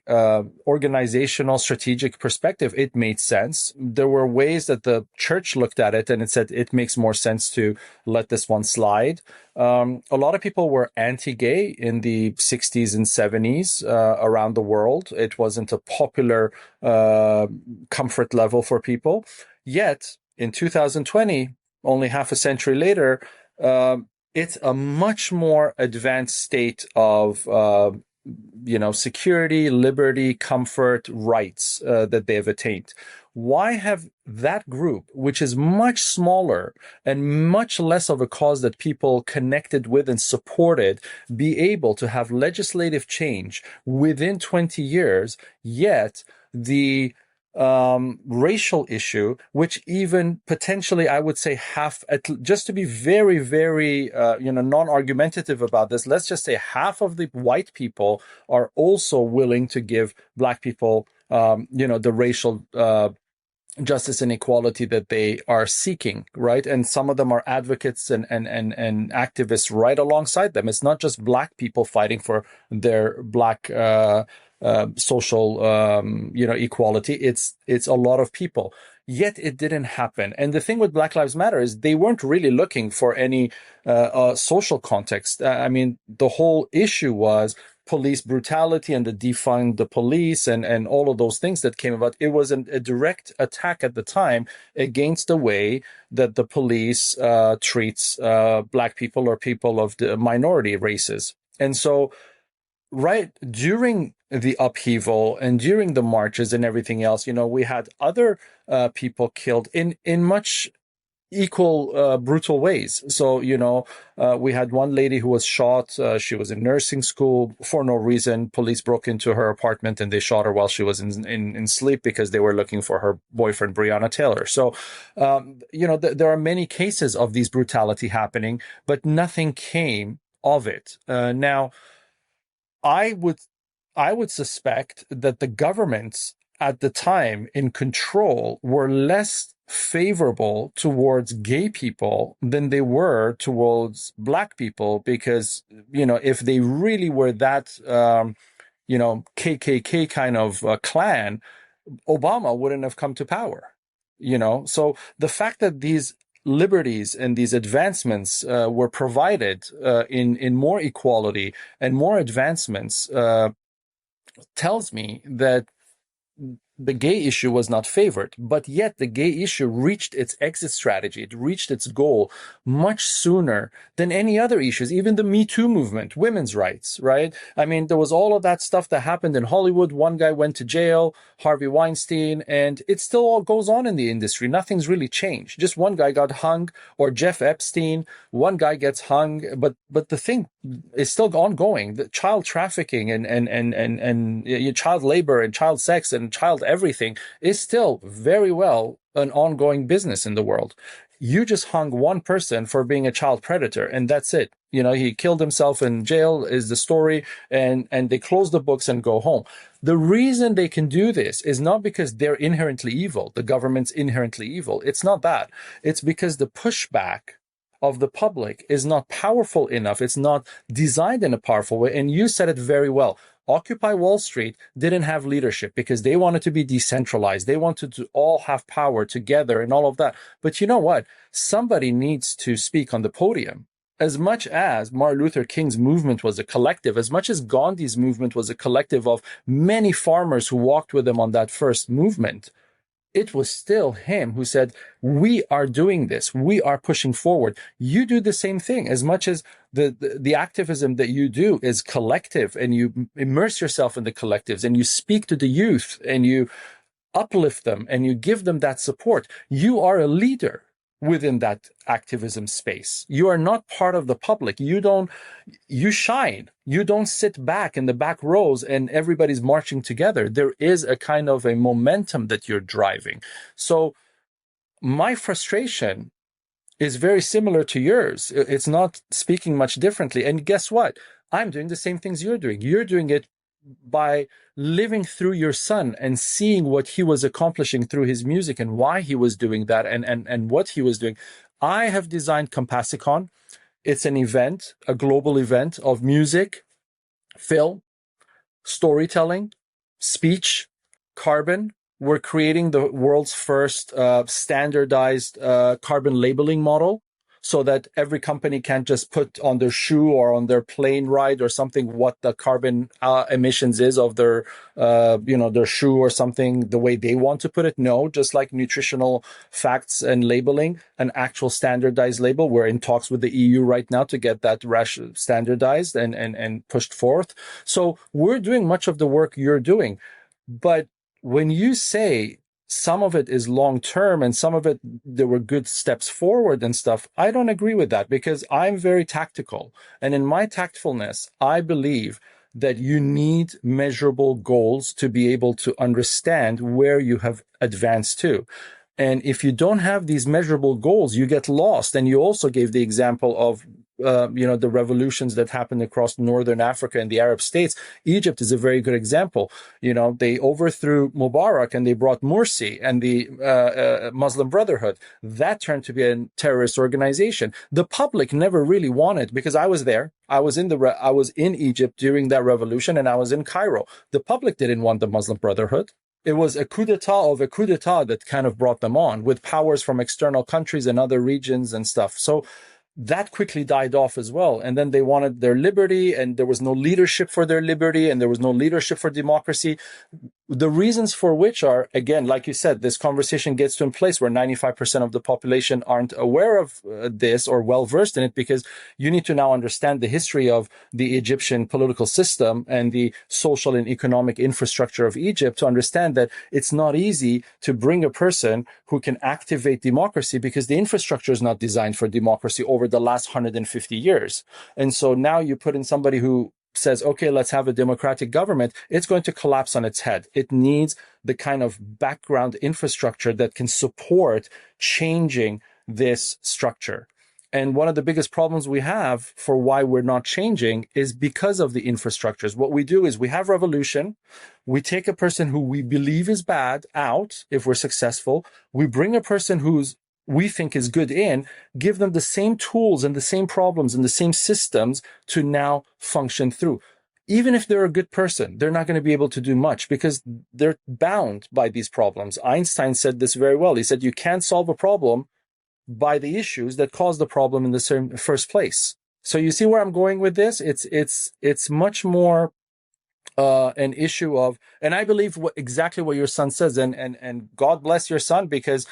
organizational, strategic perspective, it made sense. There were ways that the church looked at it and it said it makes more sense to let this one slide. A lot of people were anti-gay in the 60s and 70s around the world. It wasn't a popular comfort level for people. Yet, in 2020, only half a century later, it's a much more advanced state of security, liberty, comfort, rights that they have attained. Why have that group, which is much smaller and much less of a cause that people connected with and supported, be able to have legislative change within 20 years, yet the racial issue, which even potentially, I would say just to be very, very, non-argumentative about this, let's just say half of the white people are also willing to give Black people, the racial justice and equality that they are seeking, right? And some of them are advocates and activists right alongside them. It's not just Black people fighting for their Black social, equality. It's a lot of people. Yet it didn't happen. And the thing with Black Lives Matter is they weren't really looking for any social context. The whole issue was police brutality and the defund the police and all of those things that came about. It was a direct attack at the time against the way that the police treats Black people or people of the minority races. And so right during the upheaval and during the marches and everything else, we had other people killed in much equal brutal ways. So, we had one lady who was shot. She was in nursing school for no reason. Police broke into her apartment and they shot her while she was in sleep because they were looking for her boyfriend, Breonna Taylor. So, there are many cases of these brutality happening, but nothing came of it. Now, I would suspect that the governments at the time in control were less favorable towards gay people than they were towards Black people, because, if they really were that, KKK kind of clan, Obama wouldn't have come to power, So the fact that these liberties and these advancements were provided in more equality and more advancements tells me that the gay issue was not favored, but yet the gay issue reached its exit strategy. It reached its goal much sooner than any other issues, even the Me Too movement, women's rights, right? I mean, there was all of that stuff that happened in Hollywood. One guy went to jail, Harvey Weinstein, and it still all goes on in the industry. Nothing's really changed. Just one guy got hung, or Jeff Epstein, one guy gets hung, but the thing is still ongoing. The child trafficking and child labor and child sex and child everything is still very well an ongoing business in the world. You just hung one person for being a child predator, and that's it. You know, he killed himself in jail is the story, and they close the books and go home. The reason they can do this is not because they're inherently evil. The government's inherently evil. It's not that. It's because the pushback of the public is not powerful enough. It's not designed in a powerful way. And you said it very well. Occupy Wall Street didn't have leadership because they wanted to be decentralized. They wanted to all have power together and all of that. But you know what? Somebody needs to speak on the podium. As much as Martin Luther King's movement was a collective, as much as Gandhi's movement was a collective of many farmers who walked with him on that first movement, it was still him who said, we are doing this. We are pushing forward. You do the same thing. As much as the activism that you do is collective, and you immerse yourself in the collectives, and you speak to the youth, and you uplift them, and you give them that support, you are a leader within that activism space. You are not part of the public. You shine. You don't sit back in the back rows and everybody's marching together. There is a kind of a momentum that you're driving. So my frustration is very similar to yours. It's not speaking much differently. And guess what? I'm doing the same things you're doing. You're doing it by living through your son and seeing what he was accomplishing through his music and why he was doing that and what he was doing. I have designed Compassicon. It's an event, a global event of music, film, storytelling, speech, carbon. We're creating the world's first standardized carbon labeling model, so that every company can't just put on their shoe or on their plane ride or something what the carbon emissions is of their, their shoe or something the way they want to put it. No, just like nutritional facts and labeling, an actual standardized label. We're in talks with the EU right now to get that standardized and pushed forth. So we're doing much of the work you're doing. But when you say some of it is long-term and some of it, there were good steps forward and stuff, I don't agree with that, because I'm very tactical. And in my tactfulness, I believe that you need measurable goals to be able to understand where you have advanced to. And if you don't have these measurable goals, you get lost. And you also gave the example of the revolutions that happened across Northern Africa and the Arab states. Egypt is a very good example. They overthrew Mubarak and they brought Morsi and the Muslim Brotherhood. That turned to be a terrorist organization. The public never really wanted, because I was there. I was in Egypt during that revolution, and I was in Cairo. The public didn't want the Muslim Brotherhood. It was a coup d'etat of a coup d'etat that kind of brought them on, with powers from external countries and other regions and stuff. So that quickly died off as well. And then they wanted their liberty, and there was no leadership for their liberty, and there was no leadership for democracy. The reasons for which are, again, like you said, this conversation gets to a place where 95% of the population aren't aware of this or well-versed in it, because you need to now understand the history of the Egyptian political system and the social and economic infrastructure of Egypt to understand that it's not easy to bring a person who can activate democracy, because the infrastructure is not designed for democracy over the last 150 years. And so now you put in somebody who says, okay, let's have a democratic government, it's going to collapse on its head. It needs the kind of background infrastructure that can support changing this structure. And one of the biggest problems we have for why we're not changing is because of the infrastructures. What we do is we have revolution. We take a person who we believe is bad out, if we're successful. We bring a person who's we think is good in, give them the same tools and the same problems and the same systems to now function through. Even if they're a good person, they're not going to be able to do much because they're bound by these problems. Einstein said this very well. He said, you can't solve a problem by the issues that cause the problem in the first place. So you see where I'm going with this? It's much more an issue of, and I believe exactly what your son says, and God bless your son, because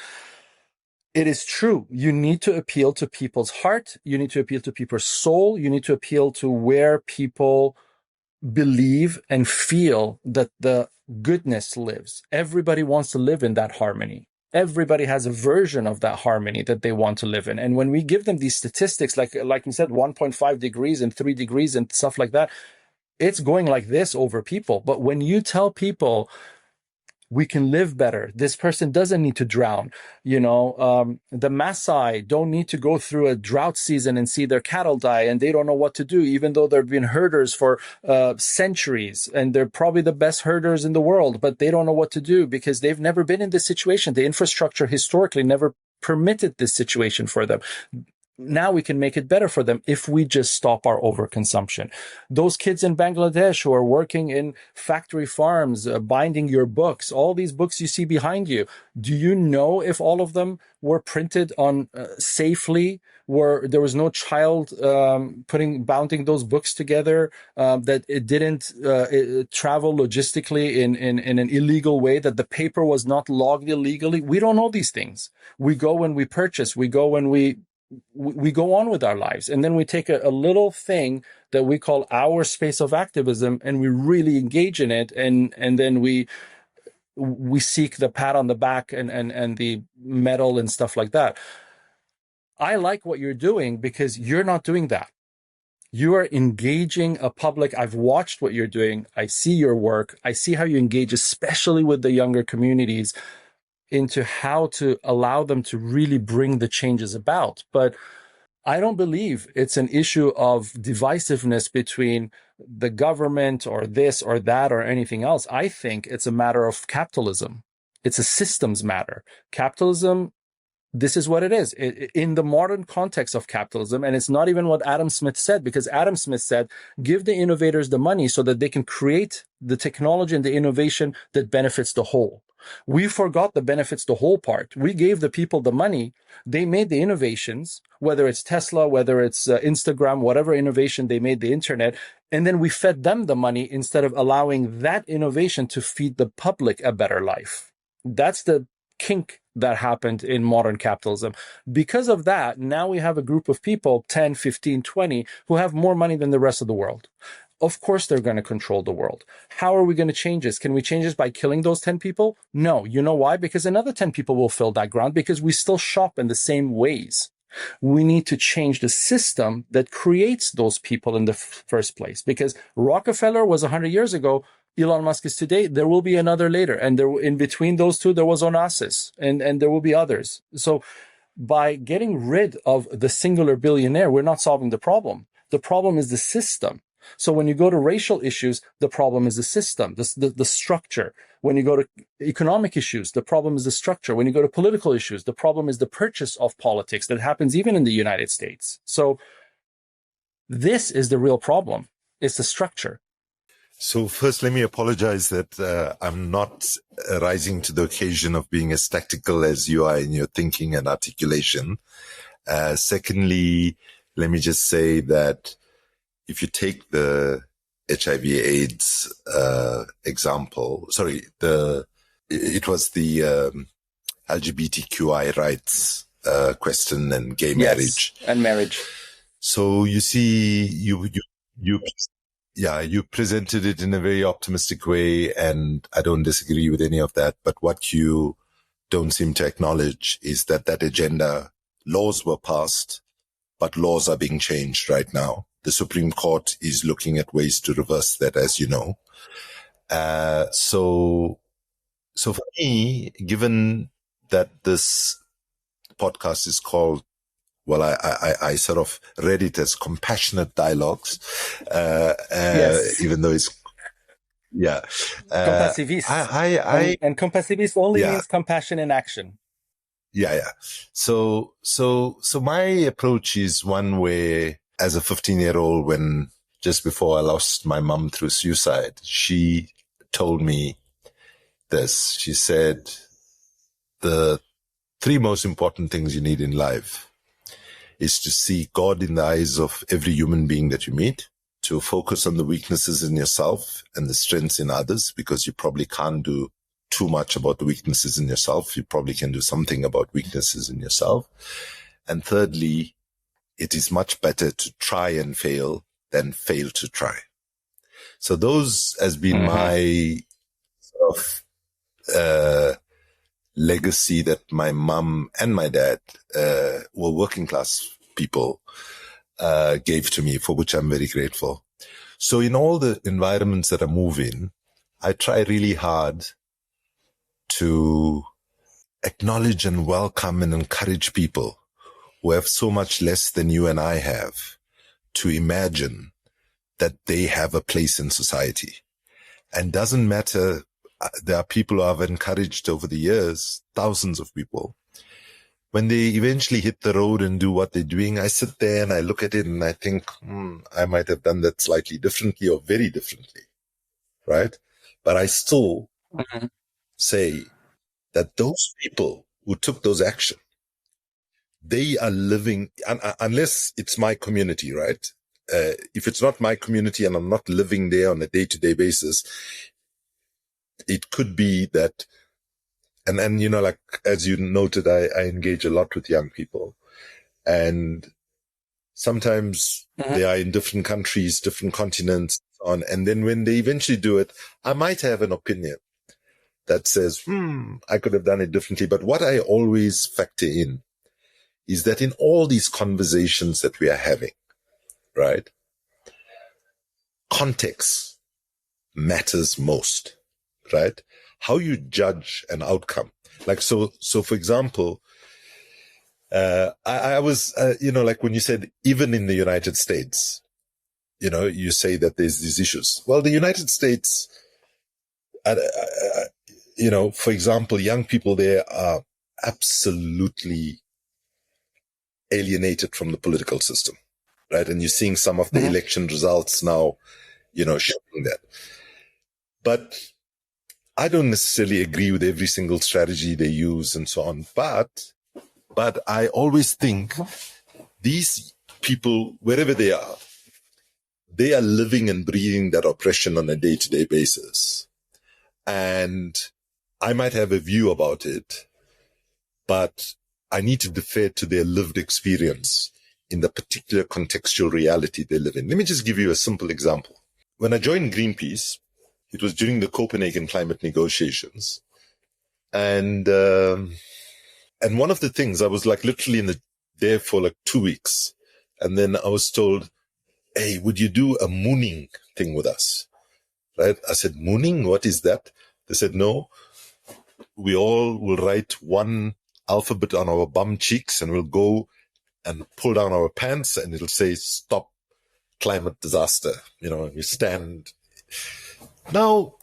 it is true. You need to appeal to people's heart. You need to appeal to people's soul. You need to appeal to where people believe and feel that the goodness lives. Everybody wants to live in that harmony. Everybody has a version of that harmony that they want to live in. And when we give them these statistics, like you said, 1.5 degrees and 3 degrees and stuff like that, it's going like this over people. But when you tell people we can live better, this person doesn't need to drown, the Maasai don't need to go through a drought season and see their cattle die, and they don't know what to do, even though they've been herders for centuries, and they're probably the best herders in the world, but they don't know what to do because they've never been in this situation. The infrastructure historically never permitted this situation for them. Now we can make it better for them if we just stop our overconsumption. Those kids in Bangladesh who are working in factory farms, binding your books, all these books you see behind you, do you know if all of them were printed on safely, where there was no child bounding those books together, that it didn't travel logistically in an illegal way, that the paper was not logged illegally? We don't know these things. We go when we purchase, we go when we go on with our lives, and then we take a little thing that we call our space of activism, and we really engage in it, and then we seek the pat on the back and the medal and stuff like that. I like what you're doing because you're not doing that. You are engaging a public. I've watched what you're doing. I see your work. I see how you engage, especially with the younger communities, into how to allow them to really bring the changes about. But I don't believe it's an issue of divisiveness between the government or this or that or anything else. I think it's a matter of capitalism. It's a systems matter. Capitalism, this is what it is in the modern context of capitalism. And it's not even what Adam Smith said, because Adam Smith said, give the innovators the money so that they can create the technology and the innovation that benefits the whole. We forgot the benefits the whole part. We gave the people the money. They made the innovations, whether it's Tesla, whether it's Instagram, whatever innovation they made, the internet, and then we fed them the money instead of allowing that innovation to feed the public a better life. That's the kink that happened in modern capitalism. Because of that, now we have a group of people, 10, 15, 20, who have more money than the rest of the world. Of course, they're going to control the world. How are we going to change this? Can we change this by killing those 10 people? No. You know why? Because another 10 people will fill that ground, because we still shop in the same ways. We need to change the system that creates those people in the first place, because Rockefeller was 100 years ago. Elon Musk is today. There will be another later. And there, in between those two, there was Onassis, and there will be others. So by getting rid of the singular billionaire, we're not solving the problem. The problem is the system. So when you go to racial issues, the problem is the system, the structure. When you go to economic issues, the problem is the structure. When you go to political issues, the problem is the purchase of politics that happens even in the United States. So this is the real problem. It's the structure.
So first, let me apologize that I'm not rising to the occasion of being as tactical as you are in your thinking and articulation. Secondly, let me just say that if you take the HIV/AIDS example, it was the LGBTQI rights question and gay marriage.
Yes, and marriage.
So you see, you presented it in a very optimistic way, and I don't disagree with any of that. But what you don't seem to acknowledge is that agenda, laws were passed, but laws are being changed right now. The Supreme Court is looking at ways to reverse that, as you know. So for me, given that this podcast is called, well, I sort of read it as Compassionate Dialogues,
yes.
Even though it's, yeah.
Compassiviste. And compassiviste only means compassion in action.
Yeah. So my approach is one where, as a 15-year-old, when just before I lost my mom through suicide, she told me this. She said, the 3 most important things you need in life is to see God in the eyes of every human being that you meet, to focus on the weaknesses in yourself and the strengths in others, because you probably can't do too much about the weaknesses in yourself. You probably can do something about weaknesses in yourself. And thirdly, it is much better to try and fail than fail to try. So those has been my sort of legacy that my mum and my dad were working class people gave to me, for which I'm very grateful. So in all the environments that I move in, I try really hard to acknowledge and welcome and encourage people who have so much less than you and I have, to imagine that they have a place in society. And doesn't matter, there are people who I've encouraged over the years, thousands of people. When they eventually hit the road and do what they're doing, I sit there and I look at it and I think, I might have done that slightly differently or very differently, right? But I still say that those people who took those actions, they are living, unless it's my community, right? If it's not my community and I'm not living there on a day-to-day basis, it could be that, and you know, like, as you noted, I engage a lot with young people, and sometimes they are in different countries, different continents, and then when they eventually do it, I might have an opinion that says, I could have done it differently. But what I always factor in is that in all these conversations that we are having, right, context matters most, right? How you judge an outcome. Like, so for example, I was, like when you said, even in the United States, you say that there's these issues. Well, the United States, for example, young people there are absolutely alienated from the political system, right? And you're seeing some of the election results now, showing that. But I don't necessarily agree with every single strategy they use and so on. But I always think these people, wherever they are living and breathing that oppression on a day-to-day basis. And I might have a view about it, but I need to defer to their lived experience in the particular contextual reality they live in. Let me just give you a simple example. When I joined Greenpeace, it was during the Copenhagen climate negotiations. And one of the things, I was like literally there for like 2 weeks. And then I was told, hey, would you do a mooning thing with us? Right? I said, mooning? What is that? They said, no, we all will write one alphabet on our bum cheeks and we'll go and pull down our pants and it'll say, stop climate disaster. You stand. Now,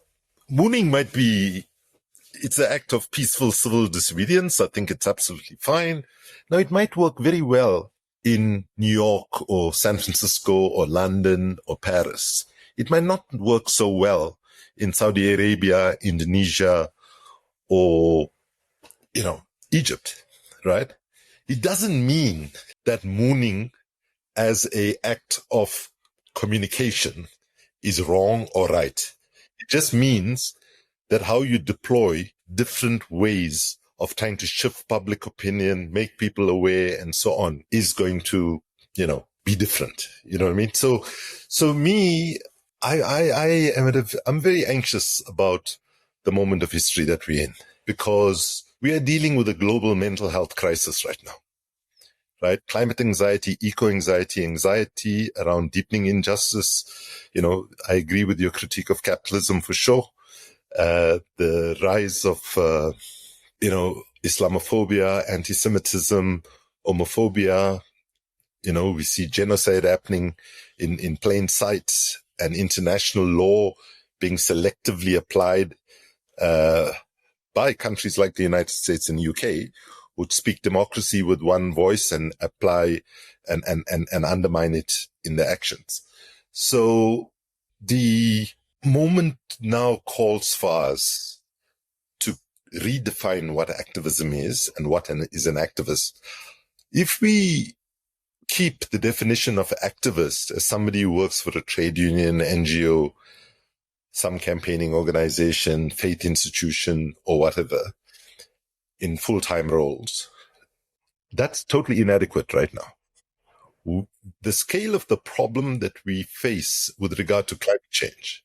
mooning might be, it's an act of peaceful civil disobedience. I think it's absolutely fine. Now, it might work very well in New York or San Francisco or London or Paris. It might not work so well in Saudi Arabia, Indonesia, or, Egypt, right? It doesn't mean that mooning as a act of communication is wrong or right. It just means that how you deploy different ways of trying to shift public opinion, make people aware and so on is going to, be different. You know what I mean? So me, I'm very anxious about the moment of history that we're in, because we are dealing with a global mental health crisis right now, right? Climate anxiety, eco-anxiety, anxiety around deepening injustice. I agree with your critique of capitalism for sure. The rise of, Islamophobia, anti-Semitism, homophobia. We see genocide happening in plain sight, and international law being selectively applied by countries like the United States and UK, would speak democracy with one voice and apply and undermine it in their actions. So the moment now calls for us to redefine what activism is and what is an activist. If we keep the definition of activist as somebody who works for a trade union, NGO, some campaigning organization, faith institution, or whatever, in full-time roles, that's totally inadequate right now. The scale of the problem that we face with regard to climate change,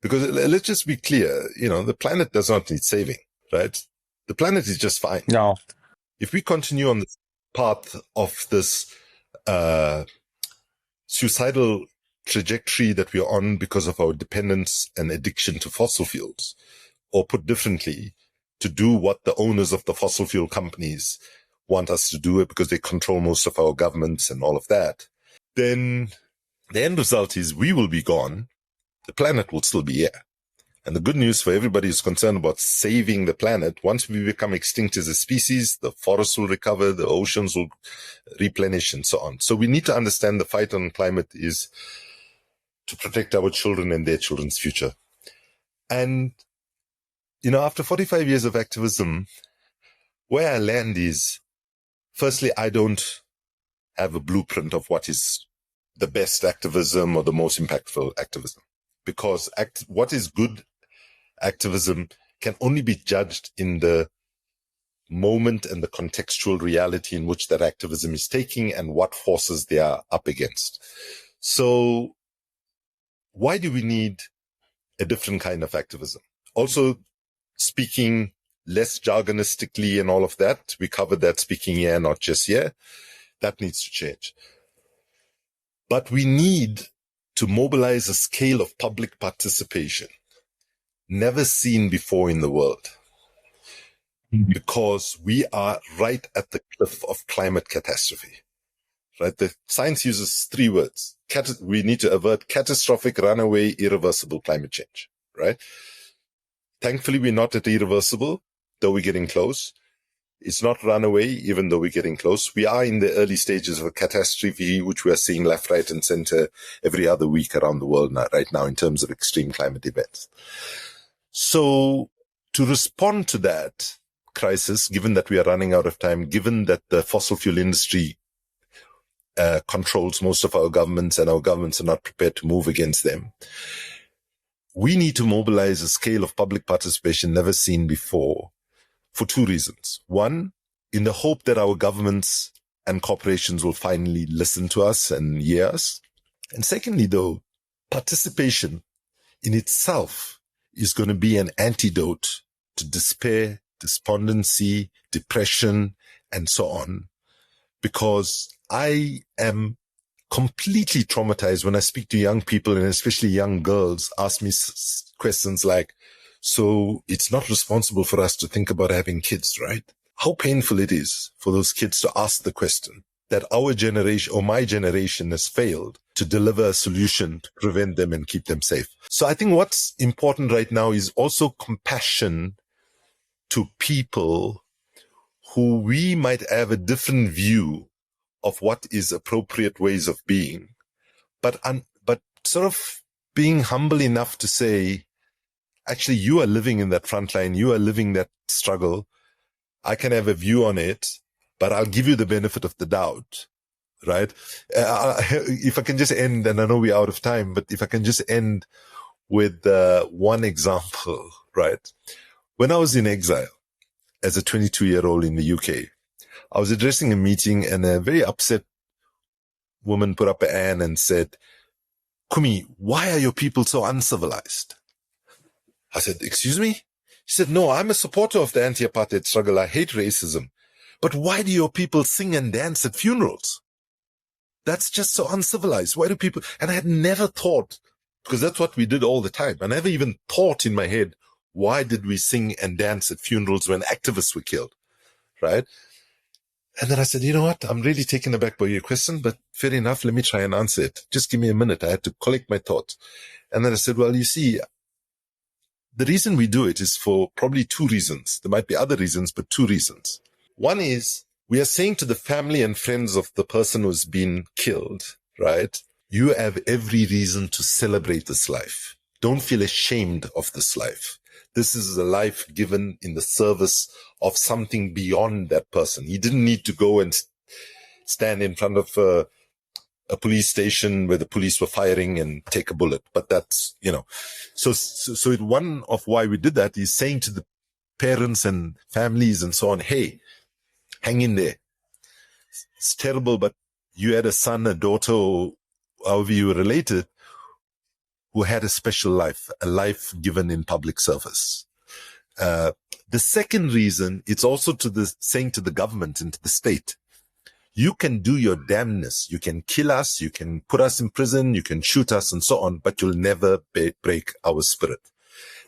because let's just be clear, the planet does not need saving, right? The planet is just fine.
No.
If we continue on the path of this suicidal trajectory that we are on because of our dependence and addiction to fossil fuels, or put differently, to do what the owners of the fossil fuel companies want us to do it because they control most of our governments and all of that, then the end result is we will be gone. The planet will still be here. And the good news for everybody who's concerned about saving the planet, once we become extinct as a species, the forests will recover, the oceans will replenish, and so on. So we need to understand the fight on climate is to protect our children and their children's future. And, after 45 years of activism, where I land is, firstly, I don't have a blueprint of what is the best activism or the most impactful activism, because what is good activism can only be judged in the moment and the contextual reality in which that activism is taking and what forces they are up against. So why do we need a different kind of activism? Also, speaking less jargonistically and all of that, we covered that speaking here, not just here. That needs to change. But we need to mobilize a scale of public participation never seen before in the world, because we are right at the cliff of climate catastrophe, right? The science uses 3 words. We need to avert catastrophic, runaway, irreversible climate change, right? Thankfully, we're not at irreversible, though we're getting close. It's not runaway, even though we're getting close. We are in the early stages of a catastrophe, which we are seeing left, right, and center every other week around the world right now in terms of extreme climate events. So to respond to that crisis, given that we are running out of time, given that the fossil fuel industry controls most of our governments and our governments are not prepared to move against them, we need to mobilize a scale of public participation never seen before for 2 reasons. One, in the hope that our governments and corporations will finally listen to us and hear us. And secondly, though, participation in itself is going to be an antidote to despair, despondency, depression, and so on. Because I am completely traumatized when I speak to young people, and especially young girls, ask me questions like, so it's not responsible for us to think about having kids, right? How painful it is for those kids to ask the question that our generation or my generation has failed to deliver a solution to prevent them and keep them safe. So I think what's important right now is also compassion to people who we might have a different view of what is appropriate ways of being, but sort of being humble enough to say, actually, you are living in that front line. You are living that struggle. I can have a view on it, but I'll give you the benefit of the doubt, right? If I can just end, and I know we're out of time, but if I can just end with one example, right? When I was in exile as a 22-year-old in the UK, I was addressing a meeting and a very upset woman put up a hand and said, Kumi, why are your people so uncivilized? I said, excuse me? She said, no, I'm a supporter of the anti-apartheid struggle. I hate racism. But why do your people sing and dance at funerals? That's just so uncivilized. Why do people... And I had never thought, because that's what we did all the time. I never even thought in my head, why did we sing and dance at funerals when activists were killed, right? And then I said, you know what? I'm really taken aback by your question, but fair enough. Let me try and answer it. Just give me a minute. I had to collect my thoughts. And then I said, well, you see, the reason we do it is for probably 2 reasons. There might be other reasons, but 2 reasons. One is we are saying to the family and friends of the person who's been killed, right? You have every reason to celebrate this life. Don't feel ashamed of this life. This is a life given in the service of something beyond that person. He didn't need to go and stand in front of a police station where the police were firing and take a bullet. But that's, so one of why we did that is saying to the parents and families and so on, hey, hang in there. It's terrible, but you had a son, a daughter, or however you were related, who had a special life, a life given in public service. The second reason, it's also saying to the government and to the state, you can do your damnness. You can kill us. You can put us in prison. You can shoot us and so on, but you'll never break our spirit.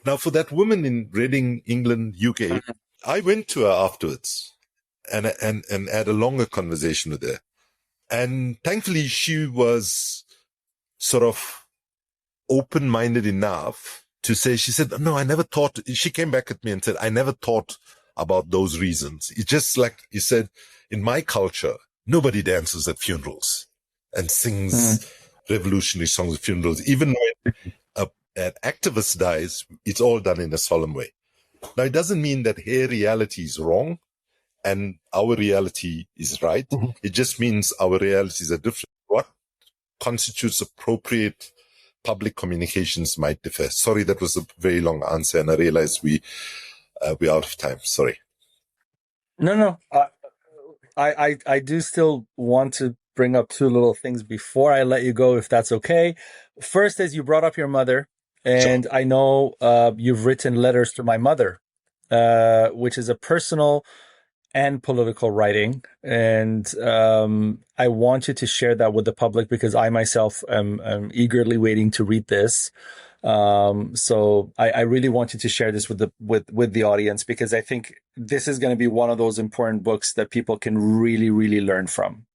Now, for that woman in Reading, England, UK, I went to her afterwards and had a longer conversation with her. And thankfully, she was sort of open-minded enough to say, she said, no, I never thought, she came back at me and said, I never thought about those reasons. It's just like you said, in my culture, nobody dances at funerals and sings revolutionary songs at funerals. Even when an activist dies, it's all done in a solemn way. Now, it doesn't mean that her reality is wrong and our reality is right. Mm-hmm. It just means our realities are different. What constitutes appropriate public communications might differ. Sorry, that was a very long answer, and I realize we're out of time. Sorry.
No. I do still want to bring up two little things before I let you go, if that's okay. First is you brought up your mother, and sure. I know you've written letters to my mother, which is a personal and political writing. And I want you to share that with the public because I myself am eagerly waiting to read this. So I really want you to share this with the audience because I think this is going to be one of those important books that people can really, really learn from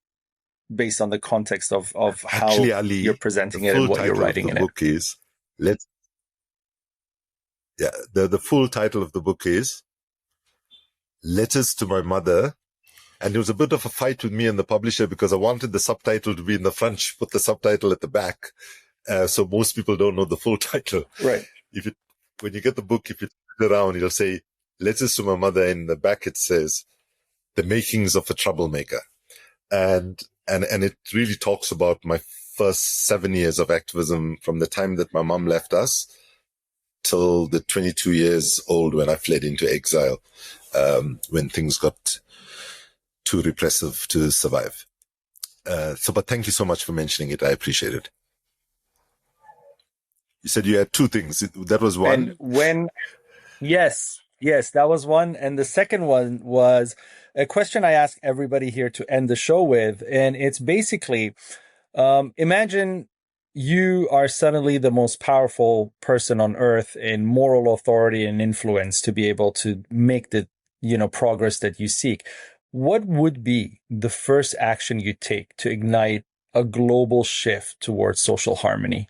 based on the context of how
actually, Ali,
you're presenting it and what you're writing in it.
The full title of the book is Letters to My Mother. And there was a bit of a fight with me and the publisher because I wanted the subtitle to be in the front. She put the subtitle at the back. So most people don't know the full title.
Right.
When you get the book, if you turn it around, it'll say Letters to My Mother. In the back, it says The Makings of a Troublemaker. And it really talks about my first 7 years of activism from the time that my mom left us till the 22 years old when I fled into exile, when things got too repressive to survive. But thank you so much for mentioning it. I appreciate it. You said you had two things. That was one.
And yes, that was one. And the second one was a question I ask everybody here to end the show with. And it's basically, imagine you are suddenly the most powerful person on earth in moral authority and influence to be able to make the, progress that you seek. What would be the first action you take to ignite a global shift towards social harmony?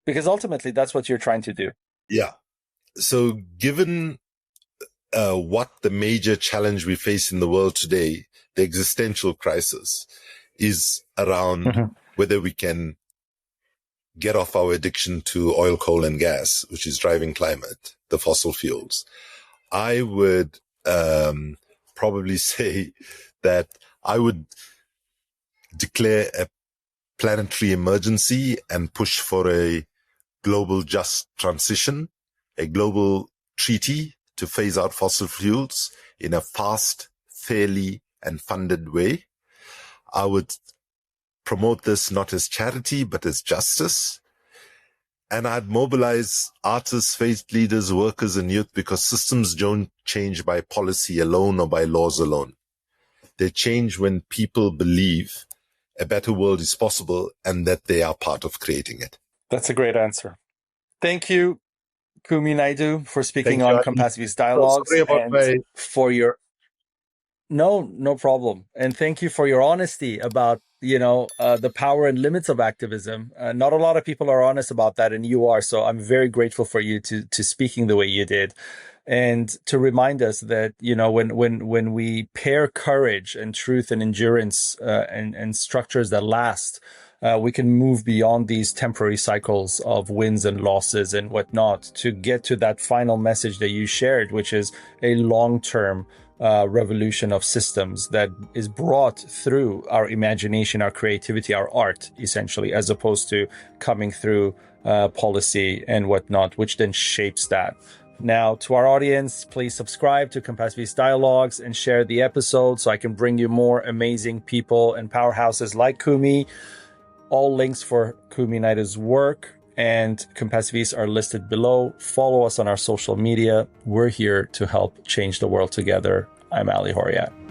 Because ultimately, that's what you're trying to do.
Yeah. So given what the major challenge we face in the world today, the existential crisis, is around whether we can get off our addiction to oil, coal, and gas, which is driving climate, the fossil fuels. I would probably say that I would declare a planetary emergency and push for a global just transition, a global treaty to phase out fossil fuels in a fast, fairly, and funded way. I would promote this not as charity, but as justice. And I'd mobilize artists, faith leaders, workers, and youth because systems don't change by policy alone or by laws alone. They change when people believe a better world is possible and that they are part of creating it.
That's a great answer. Thank you, Kumi Naidoo, for speaking on Compassiviste Dialogues. For your no problem. And thank you for your honesty about the power and limits of activism. Not a lot of people are honest about that, and you are. So I'm very grateful for you to speaking the way you did, and to remind us that when we pair courage and truth and endurance and structures that last, we can move beyond these temporary cycles of wins and losses and whatnot to get to that final message that you shared, which is a long-term revolution of systems that is brought through our imagination, our creativity, our art, essentially, as opposed to coming through policy and whatnot, which then shapes that. Now, to our audience, please subscribe to Compassiviste Dialogues and share the episode so I can bring you more amazing people and powerhouses like Kumi. All links for Kumi Naidoo's work and Compassiviste are listed below. Follow us on our social media. We're here to help change the world together. I'm Ali Horiat.